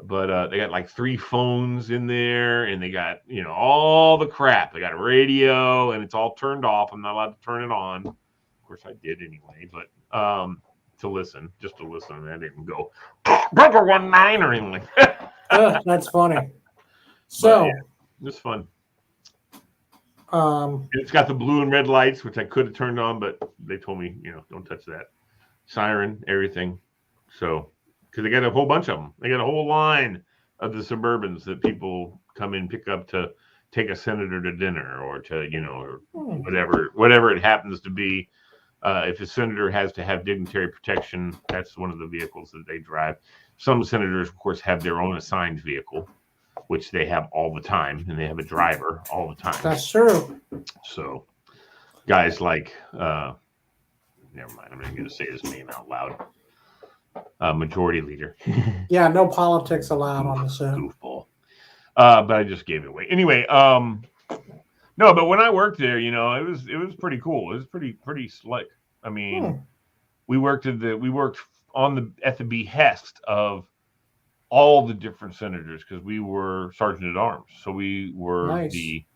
But they got like 3 phones in there, and they got all the crap. They got a radio, and it's all turned off. I'm not allowed to turn it on. Of course, I did anyway, but just to listen. I didn't go Bunker 19 or anything like that. That's funny. So it's fun. It's got the blue and red lights, which I could have turned on, but they told me, don't touch that. Siren, everything. So, because they got a whole bunch of them. They got a whole line of the Suburbans that people come in, pick up to take a senator to dinner or to, or whatever it happens to be. If a senator has to have dignitary protection, that's one of the vehicles that they drive. Some senators, of course, have their own assigned vehicle, which they have all the time, and they have a driver all the time. That's true. So, guys like, never mind, I'm not going to say his name out loud. Majority Leader. Yeah, no politics allowed on the show. Goofball. But I just gave it away. Anyway, no, but when I worked there, it was pretty cool. It was pretty slick. I mean, we worked at the behest of all the different senators because we were sergeant at arms. So we were we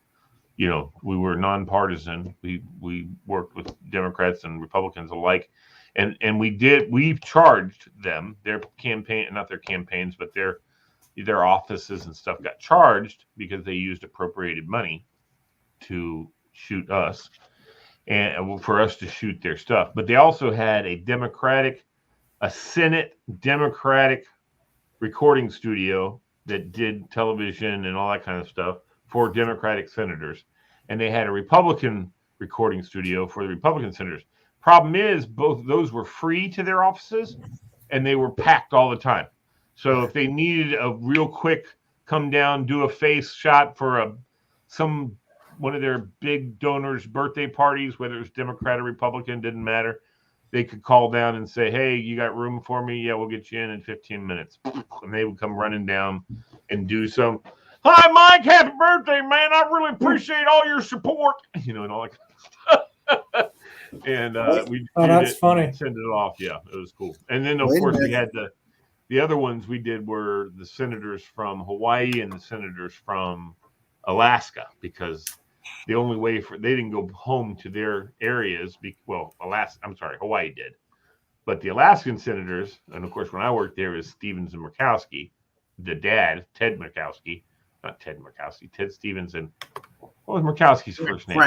were nonpartisan. We worked with Democrats and Republicans alike. And we charged them, not their campaigns, but their offices and stuff got charged because they used appropriated money to shoot us and for us to shoot their stuff. But they also had a Senate Democratic recording studio that did television and all that kind of stuff for Democratic senators. And they had a Republican recording studio for the Republican senators. Problem is, both of those were free to their offices, and they were packed all the time. So if they needed a real quick come down, do a face shot for one of their big donors' birthday parties, whether it was Democrat or Republican, didn't matter. they could call down and say, "Hey, you got room for me? Yeah, we'll get you in 15 minutes." And they would come running down and do some. Hi, Mike. Happy birthday, man! I really appreciate all your support. And all that kind of stuff. And we that's funny. Send it off. Yeah, it was cool. And then of course we had the other ones we did were the senators from Hawaii and the senators from Alaska, because the only way they didn't go home to their areas. Hawaii did, but the Alaskan senators, and of course when I worked there, is Stevens and Murkowski, the dad, Ted Murkowski, not Ted Murkowski, Ted Stevens, and what was Murkowski's first name?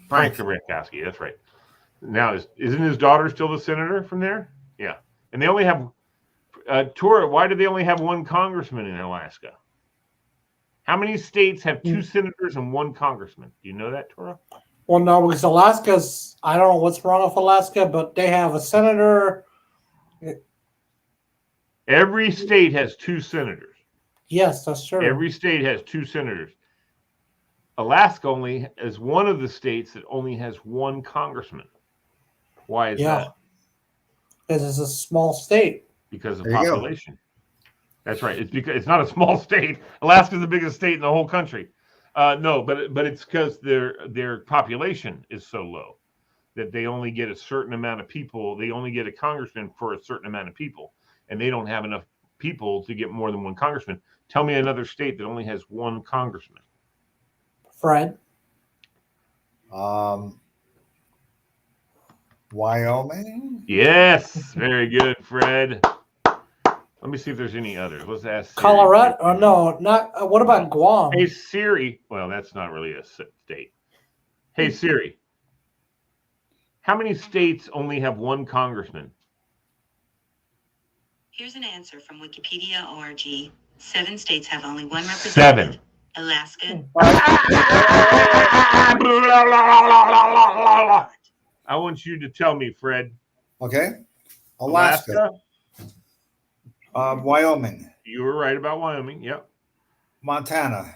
Frank Murkowski. That's right. Now, isn't his daughter still the senator from there? Yeah. And they only have, Tora, why do they only have one congressman in Alaska? How many states have two senators and one congressman? Do you know that, Tora? Well, no, because Alaska's, I don't know what's wrong with Alaska, but they have a senator. Every state has two senators. Yes, that's true. Every state has two senators. Alaska only is one of the states that only has one congressman. Why is that? Because it's a small state. Because of population. That's right. It's because it's not a small state. Alaska is the biggest state in the whole country. No, but it's because their population is so low that they only get a certain amount of people. They only get a congressman for a certain amount of people, and they don't have enough people to get more than one congressman. Tell me another state that only has one congressman. Fred. Wyoming? Yes, very good, Fred. Let me see if there's any others. Let's ask Siri. Colorado? Oh, no, not. What about Guam? Hey, Siri. Well, that's not really a state. Hey, Siri. How many states only have one congressman? Here's an answer from Wikipedia.org. 7 states have only one representative. 7. Alaska. I want you to tell me, Fred. Okay. Alaska. Wyoming. You were right about Wyoming. Yep. Montana.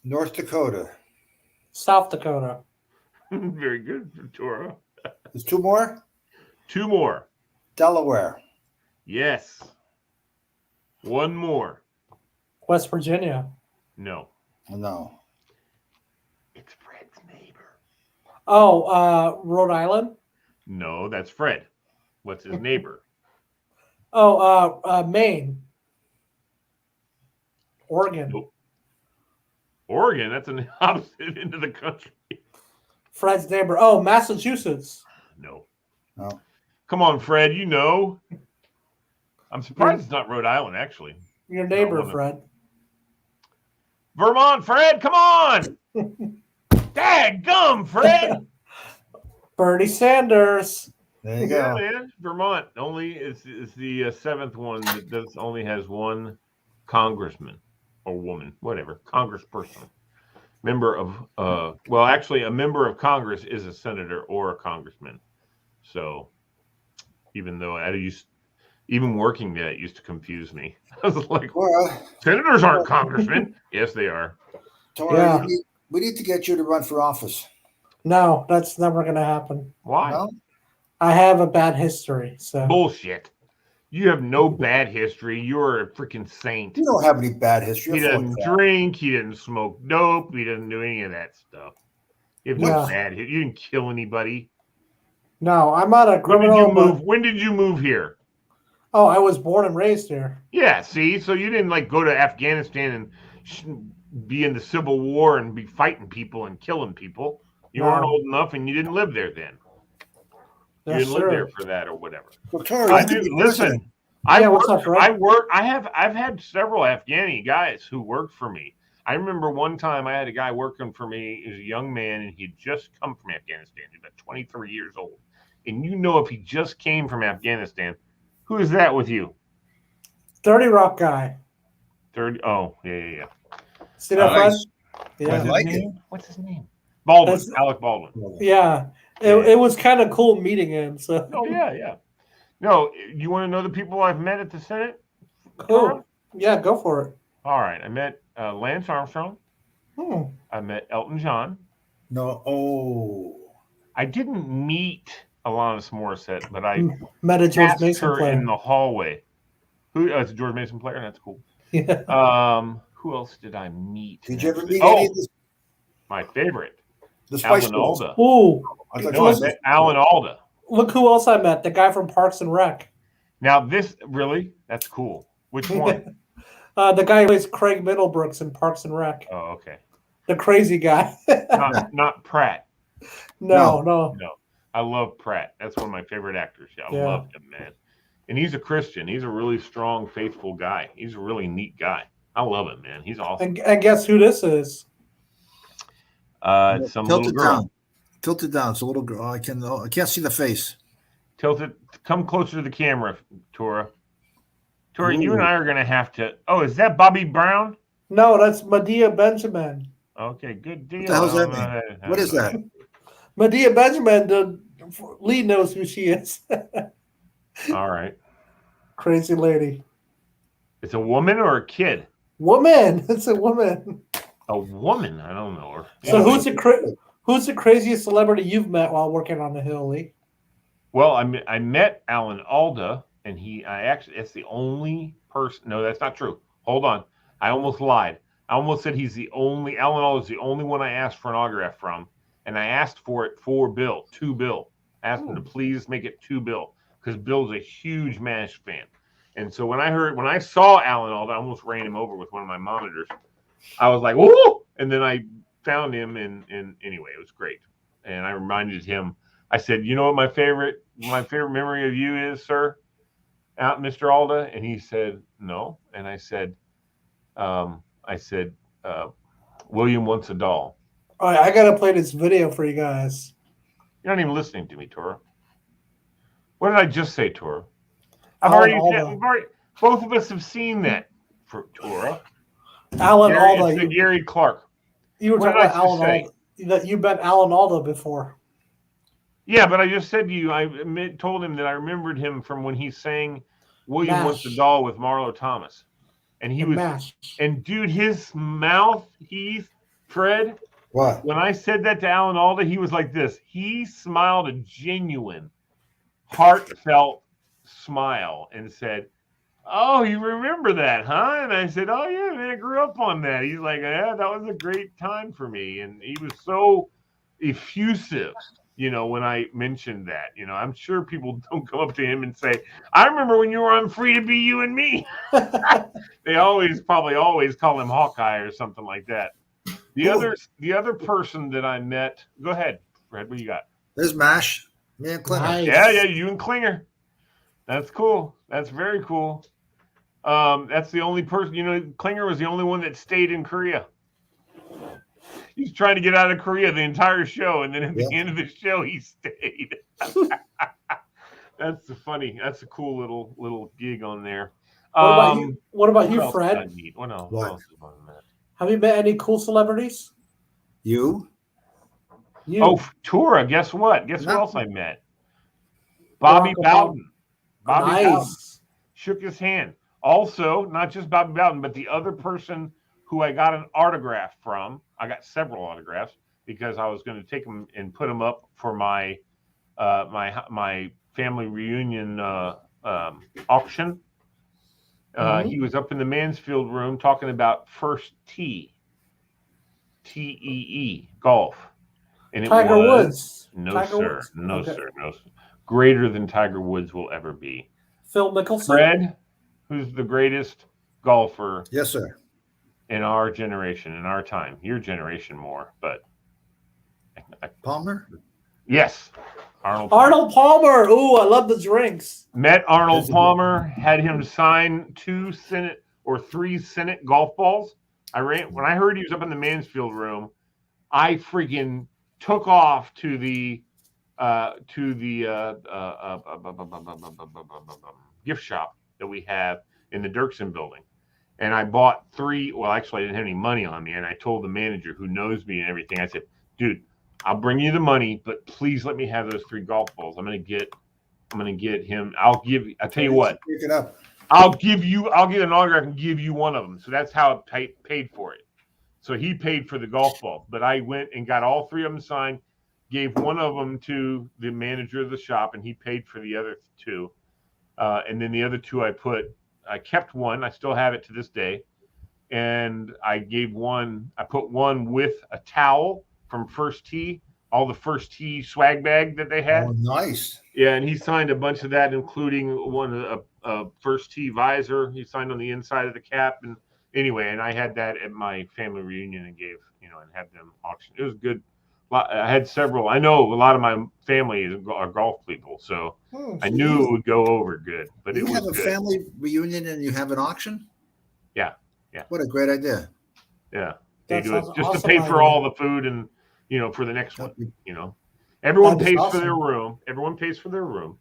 North Dakota. South Dakota. Very good, Tora. There's 2 more? 2 more. Delaware. Yes. 1 more. West Virginia. No. No. It's Fred's neighbor. Oh, Rhode Island. No, that's Fred. What's his neighbor? Oh, Maine. Oregon. Nope. Oregon, that's an opposite end of the country. Fred's neighbor. Oh, Massachusetts. No. No. Come on, Fred, you know. I'm surprised it's not Rhode Island, actually. Your neighbor, Fred. Vermont, Fred, come on. Daggum, Fred. Bernie Sanders. There you go. Man. Vermont only is the 7th one that only has one congressman or woman, whatever, congressperson. Member of, actually, a member of Congress is a senator or a congressman. So even though even working there, it used to confuse me. I was like, senators aren't congressmen. Yes, they are. Tora, we need to get you to run for office. No, that's never going to happen. Why? No? I have a bad history. So bullshit. You have no bad history. You're a freaking saint. You don't have any bad history. He doesn't drink. He didn't smoke dope. He doesn't do any of that stuff. You have no bad. You didn't kill anybody. No, I'm not a criminal. When did you move here? Oh, I was born and raised here. Yeah, see, so you didn't go to Afghanistan and be in the Civil War and be fighting people and killing people. You weren't old enough, and you didn't live there then. You didn't live there for that or whatever. Well, Tori, listen. I've had several Afghani guys who worked for me. I remember one time I had a guy working for me. He was a young man, and he'd just come from Afghanistan. He was about 23 years old. And if he just came from Afghanistan, who is that with you? 30 Rock guy. 30. Oh, yeah. See that, nice. Yeah. What's his name? Baldwin. Alec Baldwin. Yeah. It was kind of cool meeting him. So. Oh, yeah. No, you want to know the people I've met at the Senate? Cool. Yeah, go for it. All right. I met Lance Armstrong. I met Elton John. No. Oh. I didn't meet Alanis Morissette, but I met a George passed Mason her player. in the hallway. Who? It's a George Mason player. That's cool. Yeah. Who else did I meet? Did you ever meet any of this? My favorite, The Spice Alan Girls? Alda. Ooh, I thought No, you I said- met Alan Alda. look who else I met. The guy from Parks and Rec. Now this really, that's cool. Which one? The guy who plays Craig Middlebrooks in Parks and Rec. Oh, okay. The crazy guy. Not Pratt. No. No, I love Pratt. That's one of my favorite actors. Yeah, I love him, man. And he's a Christian. He's a really strong, faithful guy. He's a really neat guy. I love him, man. He's awesome. And guess who this is? It's some little girl. Down. Tilt it down. It's a little girl. I can't see the face. Tilt it. Come closer to the camera, Tora. Tora, Ooh. you and I are going to have to. Oh, is that Bobby Brown? No, that's Medea Benjamin. Okay, good deal. What the hell does that mean? What is that? Medea Benjamin, the lead knows who she is. All right. Crazy lady. It's a woman or a kid? Woman. It's a woman. A woman? I don't know her. So who's the craziest celebrity you've met while working on the Hill, Lee? Well, I met Alan Alda, and it's the only person. No, that's not true. Hold on. I almost lied. I almost said Alan Alda is the only one I asked for an autograph from, and I asked for it for Bill, to Bill. I asked him to please make it to Bill, because Bill's a huge MASH fan. And so when I saw Alan Alda, I almost ran him over with one of my monitors. I was like, "Whoa!" And then I found him, and anyway, it was great. And I reminded him. I said, "You know what my favorite memory of you is, sir, Mr. Alda?" And he said, "No." And I said, "William wants a doll." All right, I gotta play this video for you guys. You're not even listening to me, Tora. What did I just say, Tora? Both of us have seen that for Tora. Alan Alda. Gary Clark. You were talking about Alan Alda. That you met Alan Alda before. Yeah, but I just said to you, I told him that I remembered him from when he sang William Wants a Doll with Marlo Thomas. And he was MASH. And dude, his mouth, Fred. What? When I said that to Alan Alda, he was like this. He smiled a genuine, heartfelt smile and said, "Oh, you remember that, huh?" And I said, "Oh, yeah, man, I grew up on that." He's like, "Yeah, that was a great time for me." And he was so effusive, when I mentioned that. I'm sure people don't come up to him and say, "I remember when you were on Free to Be You and Me." They probably always call him Hawkeye or something like that. The other person that I met, go ahead, Fred, what you got? There's MASH. Me and Klinger. Nice. Yeah, you and Klinger. That's cool. That's very cool. That's the only person, Klinger was the only one that stayed in Korea. He's trying to get out of Korea the entire show, and then at the end of the show, he stayed. That's a cool little gig on there. What about you, Fred? What else? Have you met any cool celebrities? You? Oh, Tora, guess what? Guess who else I met? Bobby Bowden. Bobby Bowden shook his hand. Also, not just Bobby Bowden, but the other person who I got an autograph from. I got several autographs because I was going to take them and put them up for my my family reunion auction. He was up in the Mansfield room talking about First Tee, Tee, golf. And it Tiger Woods. No, Tiger sir. Woods. No, Okay. sir. No, sir. Greater than Tiger Woods will ever be. Phil Mickelson. Fred, who's the greatest golfer Yes, sir. in our generation, in our time. Your generation more, but Palmer? yes. Arnold Palmer. Ooh, I love the drinks. Met Arnold Palmer, had him sign 2 Senate or 3 Senate golf balls. When I heard he was up in the Mansfield room, I freaking took off to the gift shop that we have in the Dirksen building. And I bought 3. Well, actually, I didn't have any money on me. And I told the manager who knows me and everything, I said, "Dude, I'll bring you the money, but please let me have those 3 golf balls. I'm gonna get him. I'll tell you what. I'll give an autograph and give you one of them." So that's how I paid for it. So he paid for the golf ball, but I went and got all 3 of them signed, gave one of them to the manager of the shop, and he paid for the other 2. And then the other 2 I kept one. I still have it to this day. And I put one with a towel from First Tee, all the First Tee swag bag that they had. Oh, nice. Yeah, and he signed a bunch of that, including a First Tee visor. He signed on the inside of the cap. And anyway, and I had that at my family reunion and gave, and had them auction. It was good. I had several. I know a lot of my family are golf people, so I knew it would go over good. But you it was have a good. family reunion and you have an auction? Yeah. What a great idea. Yeah, they That do it sounds just awesome to pay for idea. all the food and for the next one. Everyone That is pays for their awesome. room. Everyone pays for their room.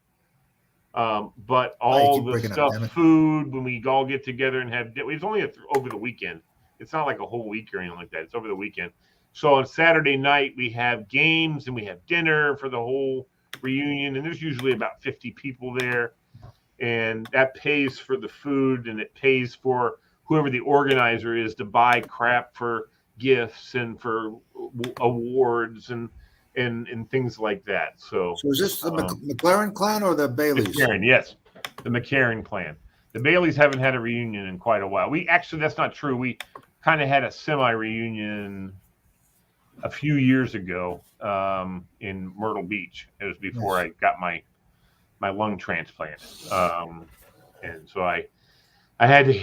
But you all keep the breaking up, stuff, damn it. food, when we all get together and have, it's only over the weekend. It's not like a whole week or anything like that. It's over the weekend. So on Saturday night, we have games and we have dinner for the whole reunion. And there's usually about 50 people there. And that pays for the food, and it pays for whoever the organizer is to buy crap for gifts and for awards and things like that. So is this the McLaren clan or the Baileys? McCarran, yes, the McCarran clan. The Baileys haven't had a reunion in quite a while. That's not true. We kind of had a semi-reunion a few years ago in Myrtle Beach. It was before I got my lung transplant, and so I had to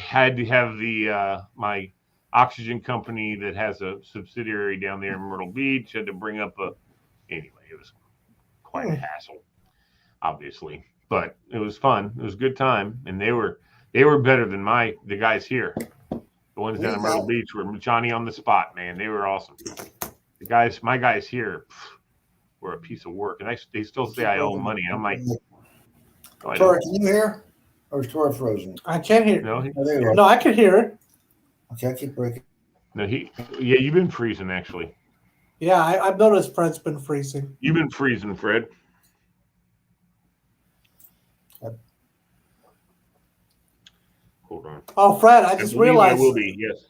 have the my oxygen company that has a subsidiary down there in Myrtle Beach had to bring up anyway, it was quite a hassle, obviously, but it was fun. It was a good time, and they were better than the guys here. The ones down in Myrtle Beach were Johnny on the spot, man. They were awesome. My guys here were a piece of work, and they still say I owe money. I'm like, Tora, can you hear? Or is Tora frozen? I can't hear. No, No, I can hear it. Okay, I keep breaking. No, you've been freezing, actually. Yeah, I've noticed Fred's been freezing. You've been freezing, Fred. Hold on. Oh, Fred, I just realized. I will be, yes.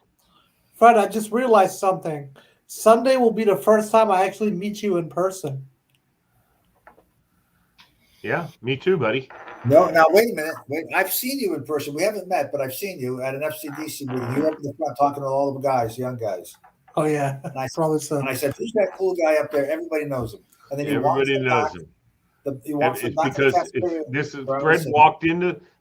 Fred, I just realized something. Sunday will be the first time I actually meet you in person. Yeah, me too, buddy. No, now wait a minute. Wait, I've seen you in person. We haven't met, but I've seen you at an FCDC meeting. You're up in the front talking to all the guys, young guys. Oh yeah, and I probably so. And I said, "Who's that cool guy up there?" Everybody knows him. And then everybody knows him. It's because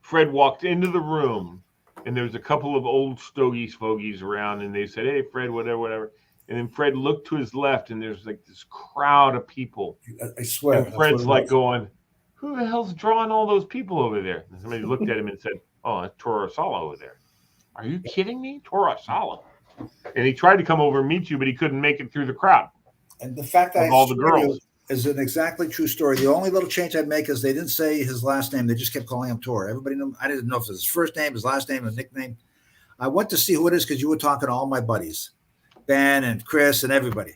Fred walked into the room, and there was a couple of old fogies around, and they said, "Hey, Fred, whatever." And then Fred looked to his left, and there's like this crowd of people. I swear. And Fred's like going, "Who the hell's drawing all those people over there?" And somebody looked at him and said, "Oh, it's Toro Sala over there." Are you kidding me? Toro Sala. And he tried to come over and meet you, but he couldn't make it through the crowd. And the fact that all the girls is an exactly true story. The only little change I'd make is they didn't say his last name. They just kept calling him Toro. Everybody knew. I didn't know if it was his first name, his last name, his nickname. I went to see who it is because you were talking to all my buddies, Ben and Chris and everybody.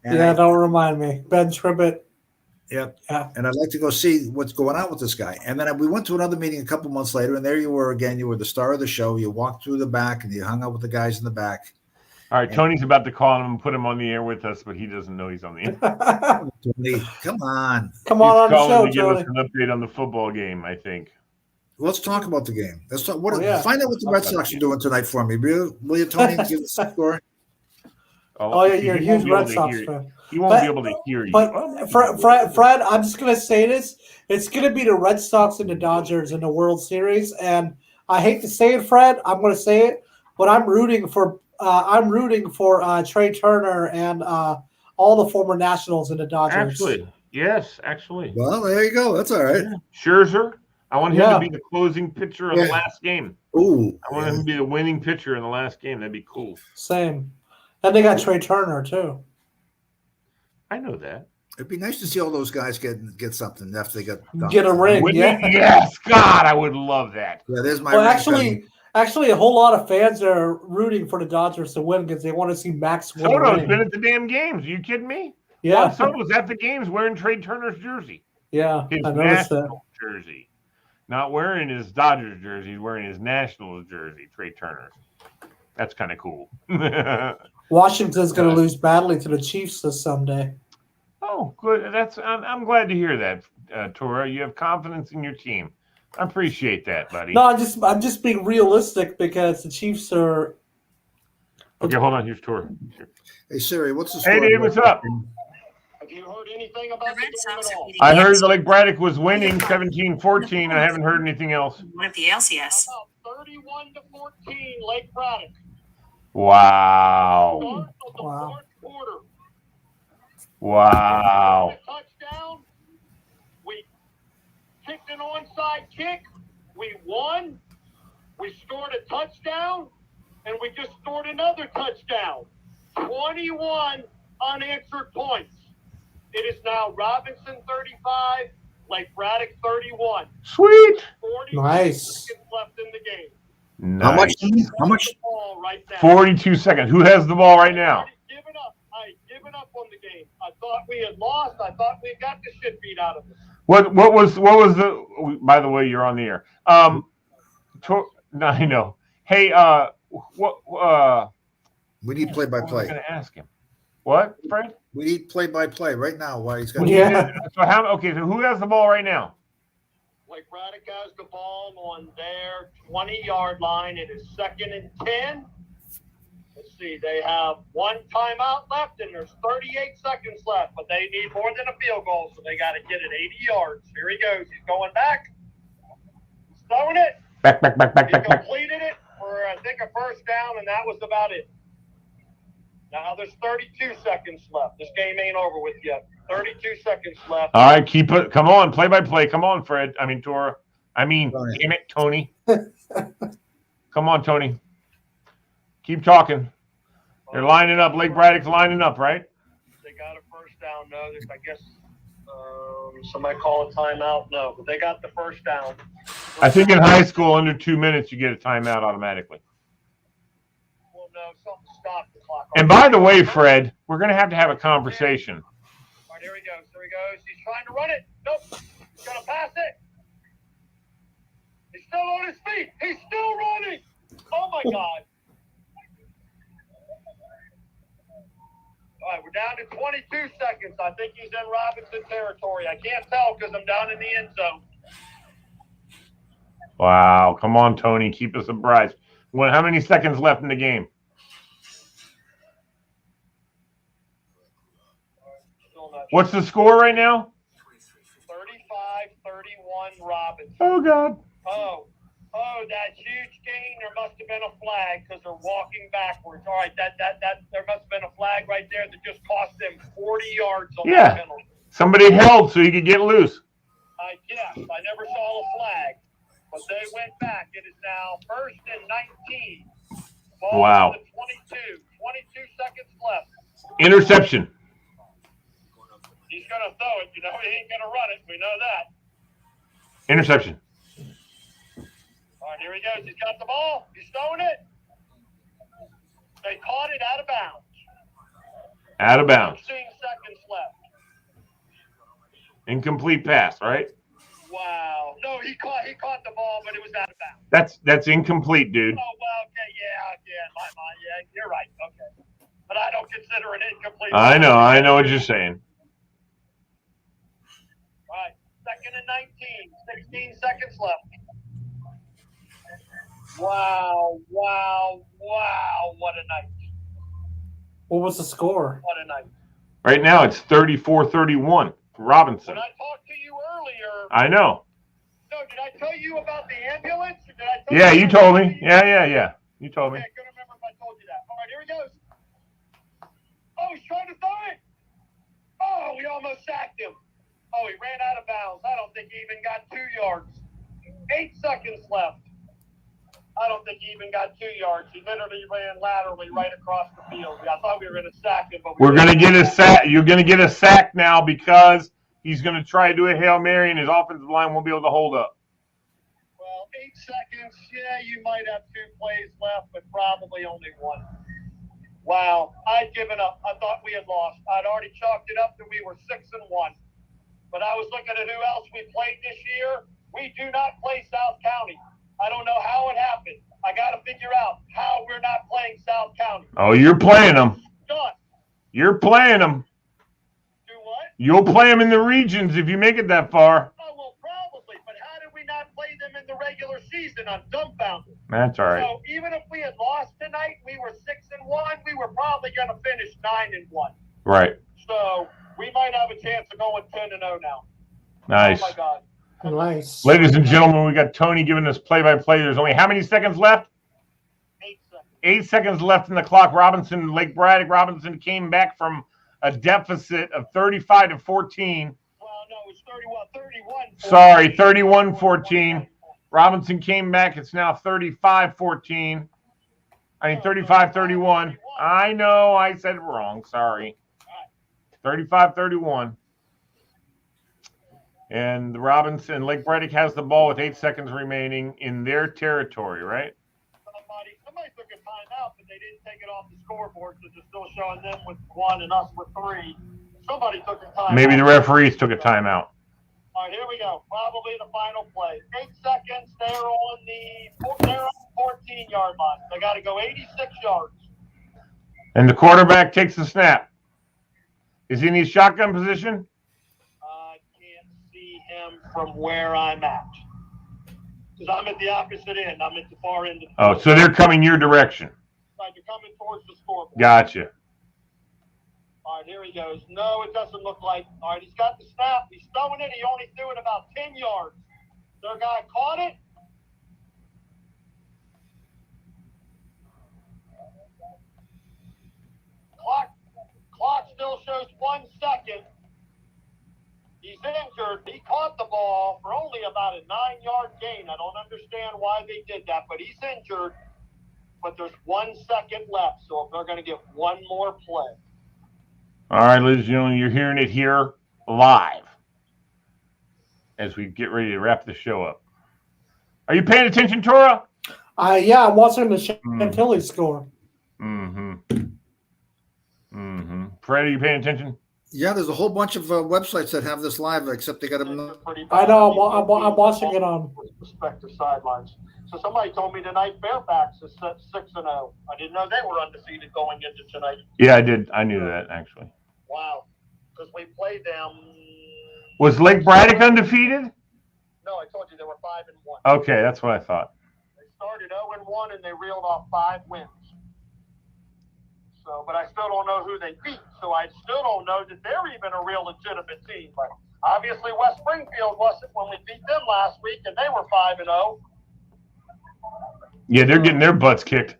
And don't remind me. Ben Tribbett. Yep. Yeah. And I'd like to go see what's going on with this guy. And then we went to another meeting a couple months later, and there you were again. You were the star of the show. You walked through the back and you hung out with the guys in the back. All right, Tony's about to call him and put him on the air with us, but he doesn't know he's on the air. Tony, come on. Come on the show, to give us an update on the football game, I think. Let's talk about the game. Let's talk. Find out what the Talk Red about Sox are doing tonight for me. Will you, Tony, give us a score? Oh, yeah, you're a huge Red Sox fan. He won't be able to hear you. But Fred, I'm just going to say this. It's going to be the Red Sox and the Dodgers in the World Series. And I hate to say it, Fred. I'm going to say it. But I'm rooting for Trey Turner and all the former Nationals in the Dodgers. Actually. Well, there you go. That's all right. Yeah. Scherzer. I want him to be the closing pitcher of the last game. Ooh. I want him to be the winning pitcher in the last game. That'd be cool. Same. And they got Trey Turner too. I know that. It'd be nice to see all those guys get something after they get a ring. Yes, God, I would love that. Yeah, there's my. Well, actually, a whole lot of fans are rooting for the Dodgers to win because they want to see Max win. Soto's been at the damn games. Are you kidding me? Yeah. Soto was at the games wearing Trey Turner's jersey. Yeah, his Nationals jersey. Not wearing his Dodgers jersey, he's wearing his Nationals jersey, Trey Turner's. That's kind of cool. Washington's going to lose badly to the Chiefs this Sunday. Oh, good. I'm glad to hear that, Tora. You have confidence in your team. I appreciate that, buddy. No, I'm just being realistic because the Chiefs are. Okay, hold on. Here's Tora. Hey Siri, what's the score? Hey, Dave, what's up? Have you heard anything about The Red the Sox game are at all? beating I the heard LCS. that Lake Braddock was winning 17-14. I haven't heard anything else. One of the LCS. About 31-14, Lake Braddock. Wow. Start of the Wow. fourth quarter. Wow. A touchdown. We kicked an onside kick. We won. We scored a touchdown, and we just scored another touchdown. 21 unanswered points. It is now Robinson 35, Lake Braddock 31. Sweet. 40 Nice. seconds left in the game. How much? Nice. How much? The ball right now. 42 seconds. Who has the ball right now? I given up on the game. I thought we had lost. I thought we got the shit beat out of us. What was the? By the way, you're on the air. No, I know. Hey, what? We need play by What was I play. going to ask him? What, Fred? We need play by play right now. Why he's got? Yeah. So how? Okay, so who has the ball right now? Lake Braddock has the ball on their 20-yard line. It is 2nd and 10. Let's see. They have one timeout left, and there's 38 seconds left. But they need more than a field goal, so they got to get it 80 yards. Here he goes. He's going back. He's throwing it. Back. He completed it for, I think, a first down, and that was about it. Now there's 32 seconds left. This game ain't over with yet. 32 seconds left. All right, keep it. Come on, play by play. Come on, Fred. I mean, Tora. Damn it, Tony. Come on, Tony. Keep talking. They're lining up. Lake Braddock's lining up, right? They got a first down. No, I guess somebody call a timeout. No, but they got the first down. I think in high school, under 2 minutes, you get a timeout automatically. Well, no, something stopped the clock. And by the way, Fred, we're going to have a conversation. All right, here he goes. Here he goes. He's trying to run it. Nope. He's going to pass it. He's still on his feet. He's still running. Oh, my God. All right, we're down to 22 seconds. I think he's in Robinson territory. I can't tell because I'm down in the end zone. Wow. Come on, Tony. Keep us abreast. How many seconds left in the game? What's the score right now? 35-31 Robinson. Oh, God. Oh, that huge gain. There must have been a flag because they're walking backwards. All right, that there must have been a flag right there that just cost them 40 yards on that penalty. Somebody held so he could get loose. I guess. I never saw a flag, but they went back. It is now 1st and 19. Ball Wow. to 22. 22 seconds left. Interception. He's going to throw it. You know, he ain't going to run it. We know that. Interception. All right, here he goes. He's got the ball. He's throwing it. They caught it out of bounds. Out of bounds. 16 seconds left. Incomplete pass, right? Wow. No, he caught the ball, but it was out of bounds. That's incomplete, dude. Oh, well, okay, yeah, you're right. Okay. But I don't consider it incomplete. I know what you're saying. All right, 2nd and 19. 16 seconds left. Wow. What a night. What was the score? What a night. Right now, it's 34-31. Robinson. When I talked to you earlier. I know. No, did I tell you about the ambulance? Or did I tell Yeah, you told me. Yeah. You told me. Okay, I couldn't remember if I told you that. All right, here he goes. Oh, he's trying to throw it. Oh, we almost sacked him. Oh, he ran out of bounds. I don't think he even got 2 yards. 8 seconds left. I don't think he even got 2 yards. He literally ran laterally right across the field. I thought we were going to sack him, but We're going to get a sack. You're going to get a sack now because he's going to try to do a Hail Mary and his offensive line won't be able to hold up. Well, 8 seconds. Yeah, you might have 2 plays left, but probably only 1. Wow, I'd given up. I thought we had lost. I'd already chalked it up that we were 6-1. But I was looking at who else we played this year. We do not play South County. I don't know how it happened. I got to figure out how we're not playing South County. Oh, you're playing them. Done. You're playing them. Do what? You'll play them in the regions if you make it that far. Oh, well, probably. But how did we not play them in the regular season? I'm dumbfounded. That's all right. So even if we had lost tonight, we were 6-1. We were probably going to finish 9-1. Right. So we might have a chance of going 10-0 now. Nice. Oh my God. Nice. Ladies and gentlemen, we got Tony giving us play-by-play. There's only how many seconds left? 8 seconds. 8 seconds left in the clock. Lake Braddock Robinson came back from a deficit of 35-14. Well, no, it's 31. Sorry, 31-14. Robinson came back. It's now 35-14. I mean, 35-31. I know I said it wrong. Sorry. 35-31. And the Robinson, Lake Braddock has the ball with 8 seconds remaining in their territory, right? Somebody took a timeout, but they didn't take it off the scoreboard because it's still showing them with 1 and us with 3. Somebody took a timeout. Maybe the referees took a timeout. All right, here we go. Probably the final play. 8 seconds. They're on the 14-yard line. They got to go 86 yards. And the quarterback takes the snap. Is he in his shotgun position? I can't see him from where I'm at. Because I'm at the opposite end. I'm at the far end. Oh, so they're coming your direction. Right, they're coming towards the scoreboard. Gotcha. All right, here he goes. No, it doesn't look like. All right, he's got the snap. He's throwing it. He only threw it about 10 yards. Their guy caught it. Clock still shows 1 second. He's injured. He caught the ball for only about a 9-yard gain. I don't understand why they did that, but he's injured. But there's 1 second left, so if they're going to get one more play. All right, ladies and gentlemen, you're hearing it here live as we get ready to wrap the show up. Are you paying attention, Tora? Yeah, I'm watching the Chantilly score. Mm-hmm. Fred, are you paying attention? Yeah, there's a whole bunch of websites that have this live, except they got to. I know. I'm watching it on respective sidelines. So somebody told me tonight Fairfax is 6-0. I didn't know they were undefeated going into tonight. Yeah, I did. I knew that actually. Wow, because we played them. Was Lake Braddock undefeated? No, I told you they were 5-1. Okay, that's what I thought. They started 0-1 and they reeled off 5 wins. So, but I still don't know who they beat. So I still don't know that they're even a real legitimate team. But obviously West Springfield wasn't when we beat them last week, and they were 5-0. Yeah, they're getting their butts kicked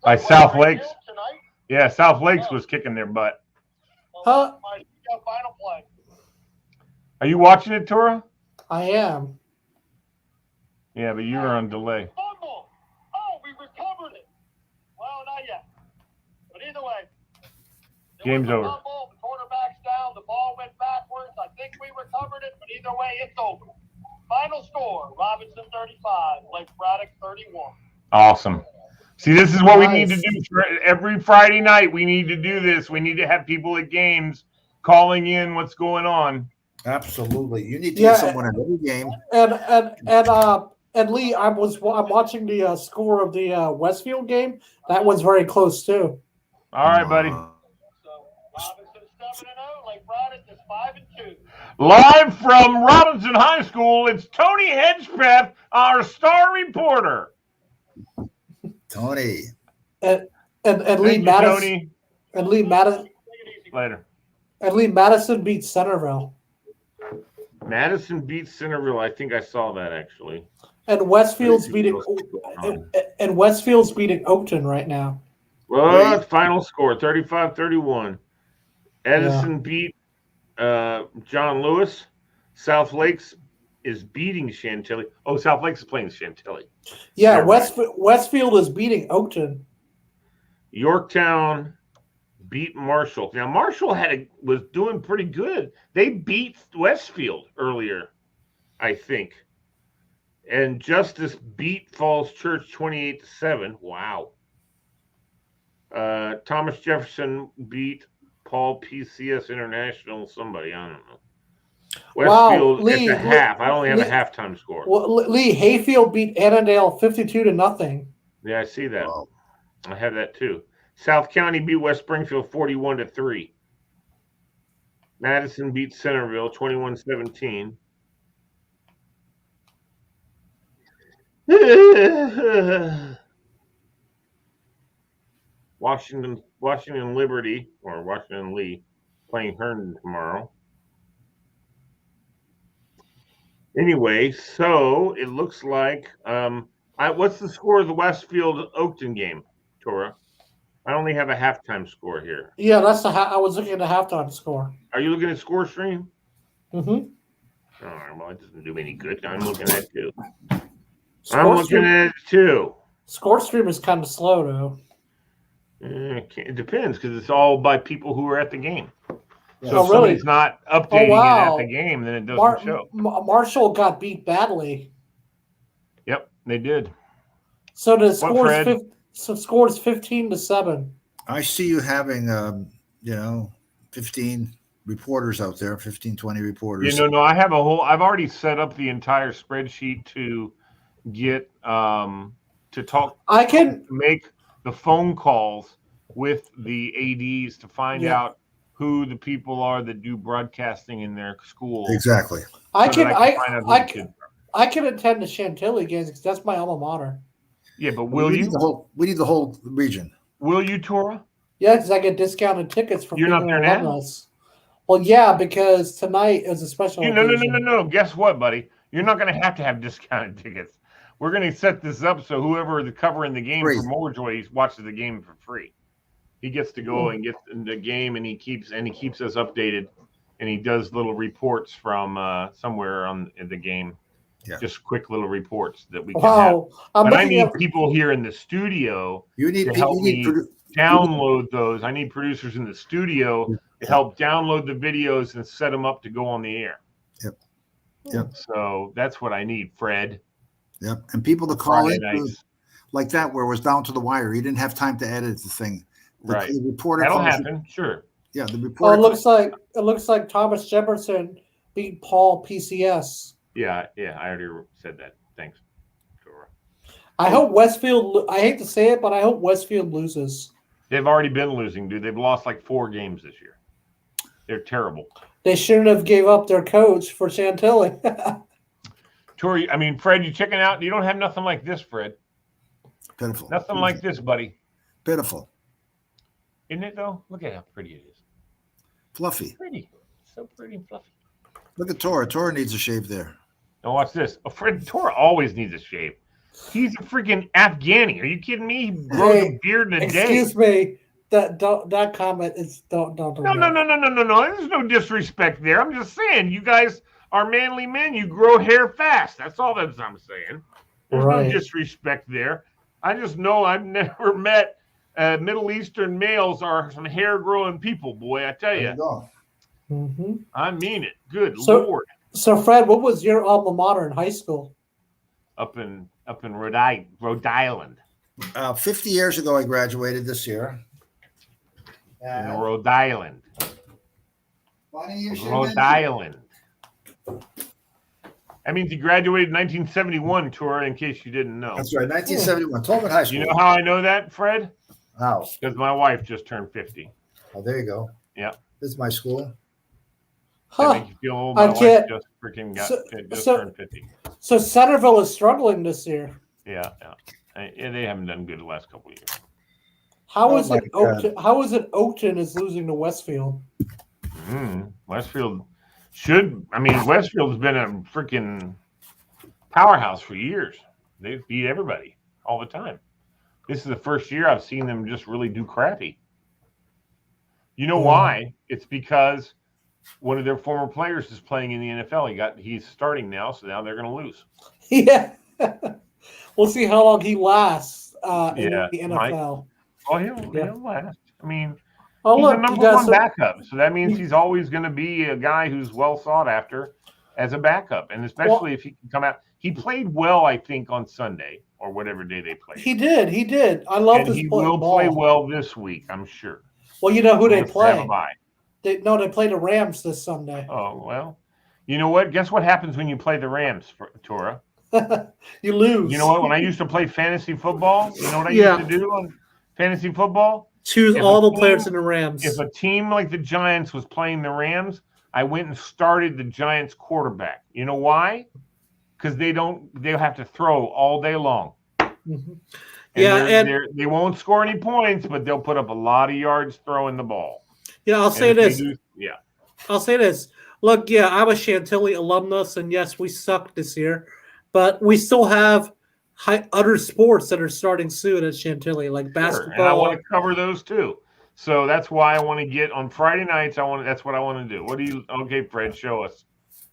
by South Lakes. Tonight? Yeah, South Lakes was kicking their butt. Huh? Final play. Are you watching it, Tora? I am. Yeah, but you're on delay. Fumble. Oh, we recovered it. Well, not yet. But either way. Game's over. Fumble, the quarterback's down. The ball went backwards. I think we recovered it, but either way, it's over. Final score, Robinson 35, Lake Braddock 31. Awesome. See, this is what we need to do for every Friday night. We need to do this. We need to have people at games calling in what's going on. Absolutely. You need to get someone in every game. And Lee, I'm watching the score of the Westfield game. That was very close too. All right, buddy. So Robinson 7-0, Lake Braddock is 5-2. Live from Robinson High School, it's Tony Hedgepeth, our star reporter. Tony. And Lee Madison. Tony. And Lee Madison. Later. And Lee Madison beats Centerville. Madison beats Centerville. I think I saw that actually. And Westfield's beating Oakton right now. Well, final score 35-31. Edison beat John Lewis. South Lakes is beating Chantilly. Oh, South Lakes is playing Chantilly. Yeah, Westfield is beating Oakton. Yorktown beat Marshall. Now Marshall was doing pretty good. They beat Westfield earlier, I think. And Justice beat Falls Church 28-7. Wow. Thomas Jefferson beat Paul PCS International. Somebody, I don't know. Westfield Lee, at the half. I only have Lee, a halftime score. Well, Lee, Hayfield beat Annandale 52-0. Yeah, I see that. Wow. I have that too. South County beat West Springfield 41-3. Madison beat Centerville 21-17. Washington Liberty or Washington Lee playing Herndon tomorrow. Anyway, so it looks like what's the score of the Westfield Oakton game, Tora? I only have a halftime score here. Yeah, that's I was looking at the halftime score. Are you looking at score stream? Mm-hmm. All right, well, it doesn't do me any good. I'm looking at it too. Score stream is kind of slow though. It depends because it's all by people who are at the game. So if really? somebody's not updating it at the game, then it doesn't show. Marshall got beat badly. Yep, they did. So the score is 15-7. I see you having 15 reporters out there, 15, 20 reporters. No, I have I've already set up the entire spreadsheet to get to talk. I can make the phone calls with the ADs to find out who the people are that do broadcasting in their school. Exactly. I can attend the Chantilly games because that's my alma mater. Yeah, but we need the whole region. Will you, Tora? Yeah, because I get discounted tickets from. You're not there now. Well, yeah, because tonight is a special. No. Guess what, buddy? You're not going to have discounted tickets. We're going to set this up so whoever is covering the game for Morejoy watches the game for free. He gets to go and get in the game, and he keeps us updated, and he does little reports from somewhere in the game. Yeah. Just quick little reports that we can have. But I need people here in the studio to help me download those. I need producers in the studio to help download the videos and set them up to go on the air. Yep. So that's what I need, Fred. Yep. And people to call in like that where it was down to the wire. You didn't have time to edit the thing. The reporter that'll happen, sure. Yeah, the reporter. It looks like Thomas Jefferson beat Paul PCS. Yeah, I already said that. Thanks, Dora. I hope Westfield. I hate to say it, but I hope Westfield loses. They've already been losing, dude. They've lost like 4 games this year. They're terrible. They shouldn't have gave up their coach for Chantilly. Tori, Fred, you checking out? You don't have nothing like this, Fred. Pitiful. Nothing like this, buddy. Pitiful. Isn't it though? Look at how pretty it is. Fluffy. Pretty. So pretty and fluffy. Look at Tora. Tora needs a shave there. Now watch this. Tora always needs a shave. He's a freaking Afghani. Are you kidding me? He grows a beard in a day. Excuse me. That comment is don't. No. There's no disrespect there. I'm just saying you guys are manly men. You grow hair fast. That's all I'm saying. There's no disrespect there. I just know I've never met Middle Eastern males are some hair growing people, boy. I tell you. Mm-hmm. I mean it. Good Lord. So, Fred, what was your alma mater in high school? Up in Rhode Island. 50 years ago, I graduated this year. In Rhode Island. Rhode Island. That means he graduated in 1971, Tora, in case you didn't know. That's right, 1971. Tolman High School. You know how I know that, Fred? How? Because my wife just turned 50. Oh, there you go. Yeah. This is my school. That make you feel old? My wife just freaking turned 50. So Centerville is struggling this year. Yeah. They haven't done good the last couple of years. How is it Oakton is losing to Westfield? Westfield's been a freaking powerhouse for years. They've beat everybody all the time. This is the first year I've seen them just really do crappy. You know why? It's because one of their former players is playing in the NFL. He's starting now, so now they're going to lose. Yeah. We'll see how long he lasts in the NFL. He'll last. He's look, a number one backup, so that means he's always going to be a guy who's well sought after as a backup, and especially if he can come out. He played well, I think, on Sunday or whatever day they played. He did. I love this. He will play well this week, I'm sure. Well, you know who they play. They play the Rams this Sunday. Oh well, You know what? Guess what happens when you play the Rams, Tora? You lose. You know what? When I used to play fantasy football, you know what I Yeah. used to do on fantasy football? Choose all the players in the Rams. If a team like the Giants was playing the Rams, I went and started the Giants quarterback. You know why? Because they'll have to throw all day long. Mm-hmm. And they won't score any points, but they'll put up a lot of yards throwing the ball. Yeah, I'll say this. I'll say this. Look, yeah, I'm a Chantilly alumnus, and yes, we sucked this year, but we still have other sports that are starting soon at Chantilly, like basketball. And I want to cover those too. So that's why I want to get on Friday nights. That's what I want to do. Okay, Fred, show us.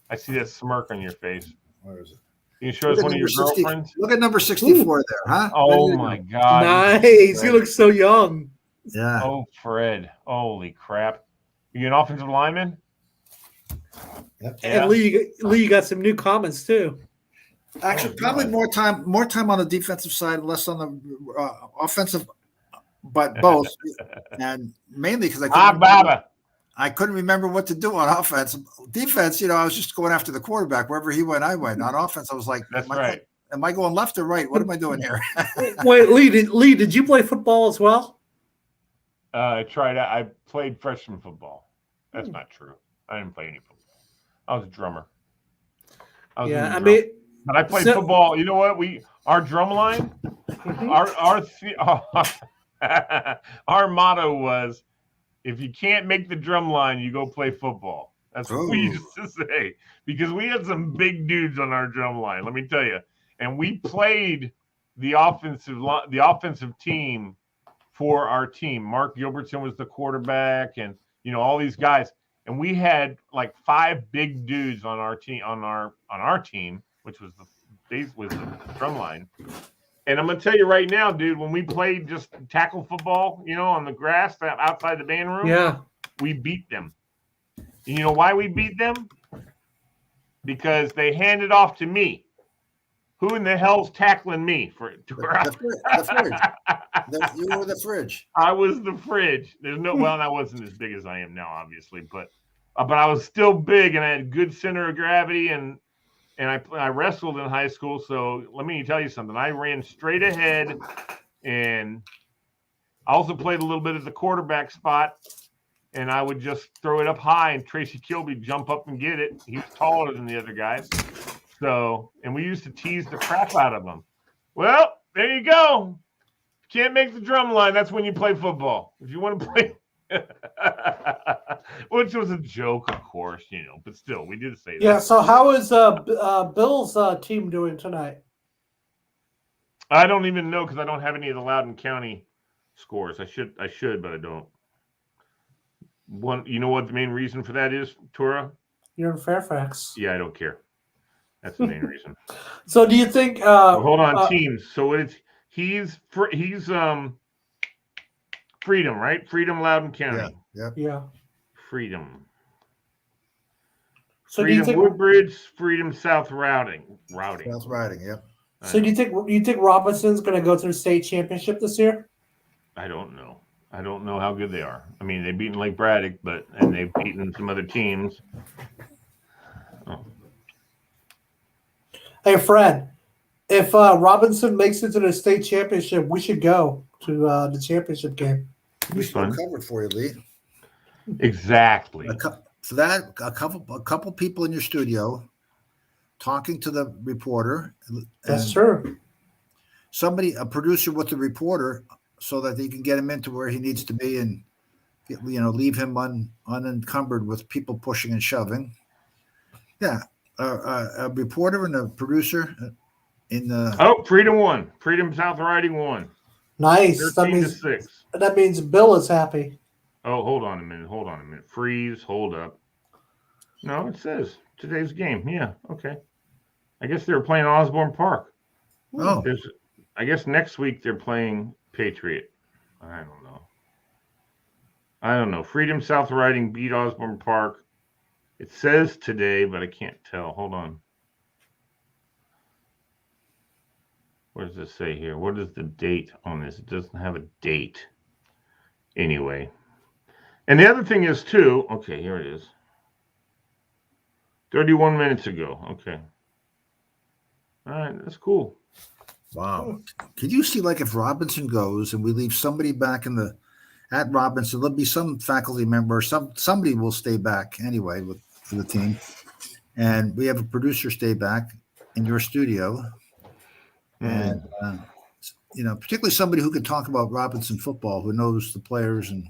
I see that smirk on your face. Where is it? You can show us one of your girlfriends. Look at number 64 there, huh? Oh my God! Nice. You look so young. Yeah. Oh, Fred! Holy crap! Are you an offensive lineman? Yep. And Lee, you got some new comments too. Actually, probably more time on the defensive side, less on the offensive, but both, and mainly because I couldn't remember what to do on offense. Defense, I was just going after the quarterback. Wherever he went, I went. On offense, I was like, "That's right. Am I going left or right? What am I doing here?" Wait, Lee, did you play football as well? I tried. I played freshman football. That's not true. I didn't play any football. I was a drummer. But I played football. You know what? Our drum line, our motto was, if you can't make the drum line, you go play football. That's what we used to say, because we had some big dudes on our drum line. Let me tell you, and we played the offensive team for our team. Mark Gilbertson was the quarterback, and all these guys. And we had like 5 big dudes on our team, which was the drum line. And I'm gonna tell you right now, dude, when we played just tackle football, on the grass outside the band room, we beat them. And you know why we beat them? Because they handed off to me. Who in the hell's tackling me for the fridge? You were the fridge. I was the fridge. I wasn't as big as I am now, obviously, but I was still big, and I had good center of gravity, and I wrestled in high school. So let me tell you something. I ran straight ahead, and I also played a little bit at the quarterback spot, and I would just throw it up high, and Tracy Kilby jump up and get it. He was taller than the other guys. So, and we used to tease the crap out of them. Well, there you go. Can't make the drum line. That's when you play football. If you want to play, which was a joke, of course, but still, we did say that. Yeah. So, how is Bill's team doing tonight? I don't even know, because I don't have any of the Loudoun County scores. I should, but I don't. You know what the main reason for that is, Tora? You're in Fairfax. Yeah, I don't care. That's the main reason. So, do you think? Hold on, teams. So he's Freedom, right? Freedom, Loudoun County. Yeah. Freedom. So Freedom, do you think Woodbridge, Freedom, South Routing. South Routing, yeah. So do you think Robinson's going to go to the state championship this year? I don't know. I don't know how good they are. I mean, they've beaten Lake Braddock, and they've beaten some other teams. Oh. Hey, Fred, if Robinson makes it to the state championship, we should go to the championship game. We still covered for you, Lee. Exactly. For that, a couple people in your studio talking to the reporter. That's true. A producer with the reporter, so that they can get him into where he needs to be and leave him unencumbered with people pushing and shoving. Yeah, a reporter and a producer in the. Freedom won. Freedom South Riding won. Nice. That means Bill is happy. Oh, hold on a minute. Freeze. Hold up. No, it says today's game. Yeah. Okay. I guess they were playing Osborne Park. Oh. I guess next week they're playing Patriot. I don't know. Freedom South Riding beat Osborne Park. It says today, but I can't tell. Hold on. What does it say here? What is the date on this? It doesn't have a date. Anyway. And the other thing is, too, okay, here it is. 31 minutes ago. Okay. All right, that's cool. Wow. Could you see, like, if Robinson goes and we leave somebody back at Robinson, there'll be some faculty member, somebody will stay back anyway for the team. And we have a producer stay back in your studio. And, particularly somebody who can talk about Robinson football, who knows the players. And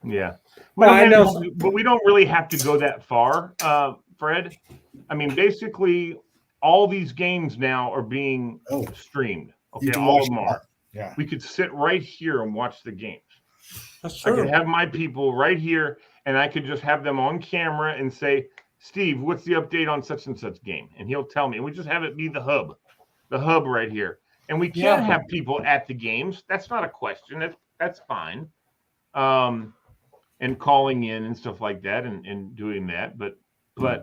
yeah. But we don't really have to go that far, Fred. I mean, basically, all these games now are being streamed. Okay, all of them are. Yeah. We could sit right here and watch the games. That's true. I could have my people right here, and I could just have them on camera and say, Steve, what's the update on such and such game? And he'll tell me. And we just have it be the hub right here. And we can have people at the games. That's not a question. That's fine. And calling in and stuff like that and doing that. But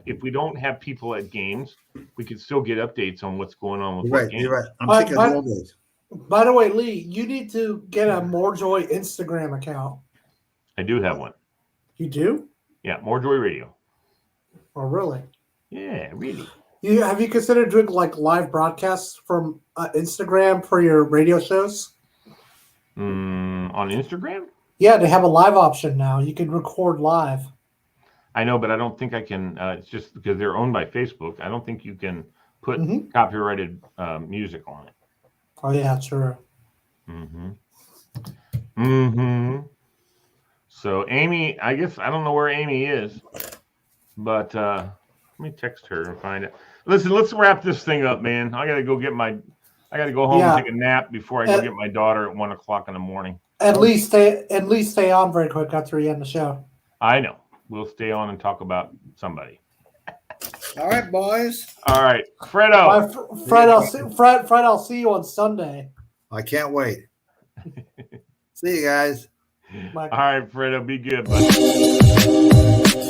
if we don't have people at games, we can still get updates on what's going on with what games. You're right. I'm thinking all days. By the way, Lee, you need to get a Morejoy Instagram account. I do have one. You do? Yeah, Morejoy Radio. Oh, really? Yeah, really. Have you considered doing like live broadcasts from Instagram for your radio shows? On Instagram? Yeah, they have a live option now. You can record live. I know, but I don't think I can. It's just because they're owned by Facebook. I don't think you can put copyrighted music on it. Oh, yeah, sure. So Amy, I guess I don't know where Amy is, but let me text her and find it. Listen, let's wrap this thing up, man. I gotta go home and take a nap before I go get my daughter at 1 o'clock in the morning. At least stay on very quick after you end the show. I know. We'll stay on and talk about somebody. All right, boys. All right, Fredo. Fred, I'll see you on Sunday. I can't wait. See you guys. Bye. All right, Fredo, be good, buddy.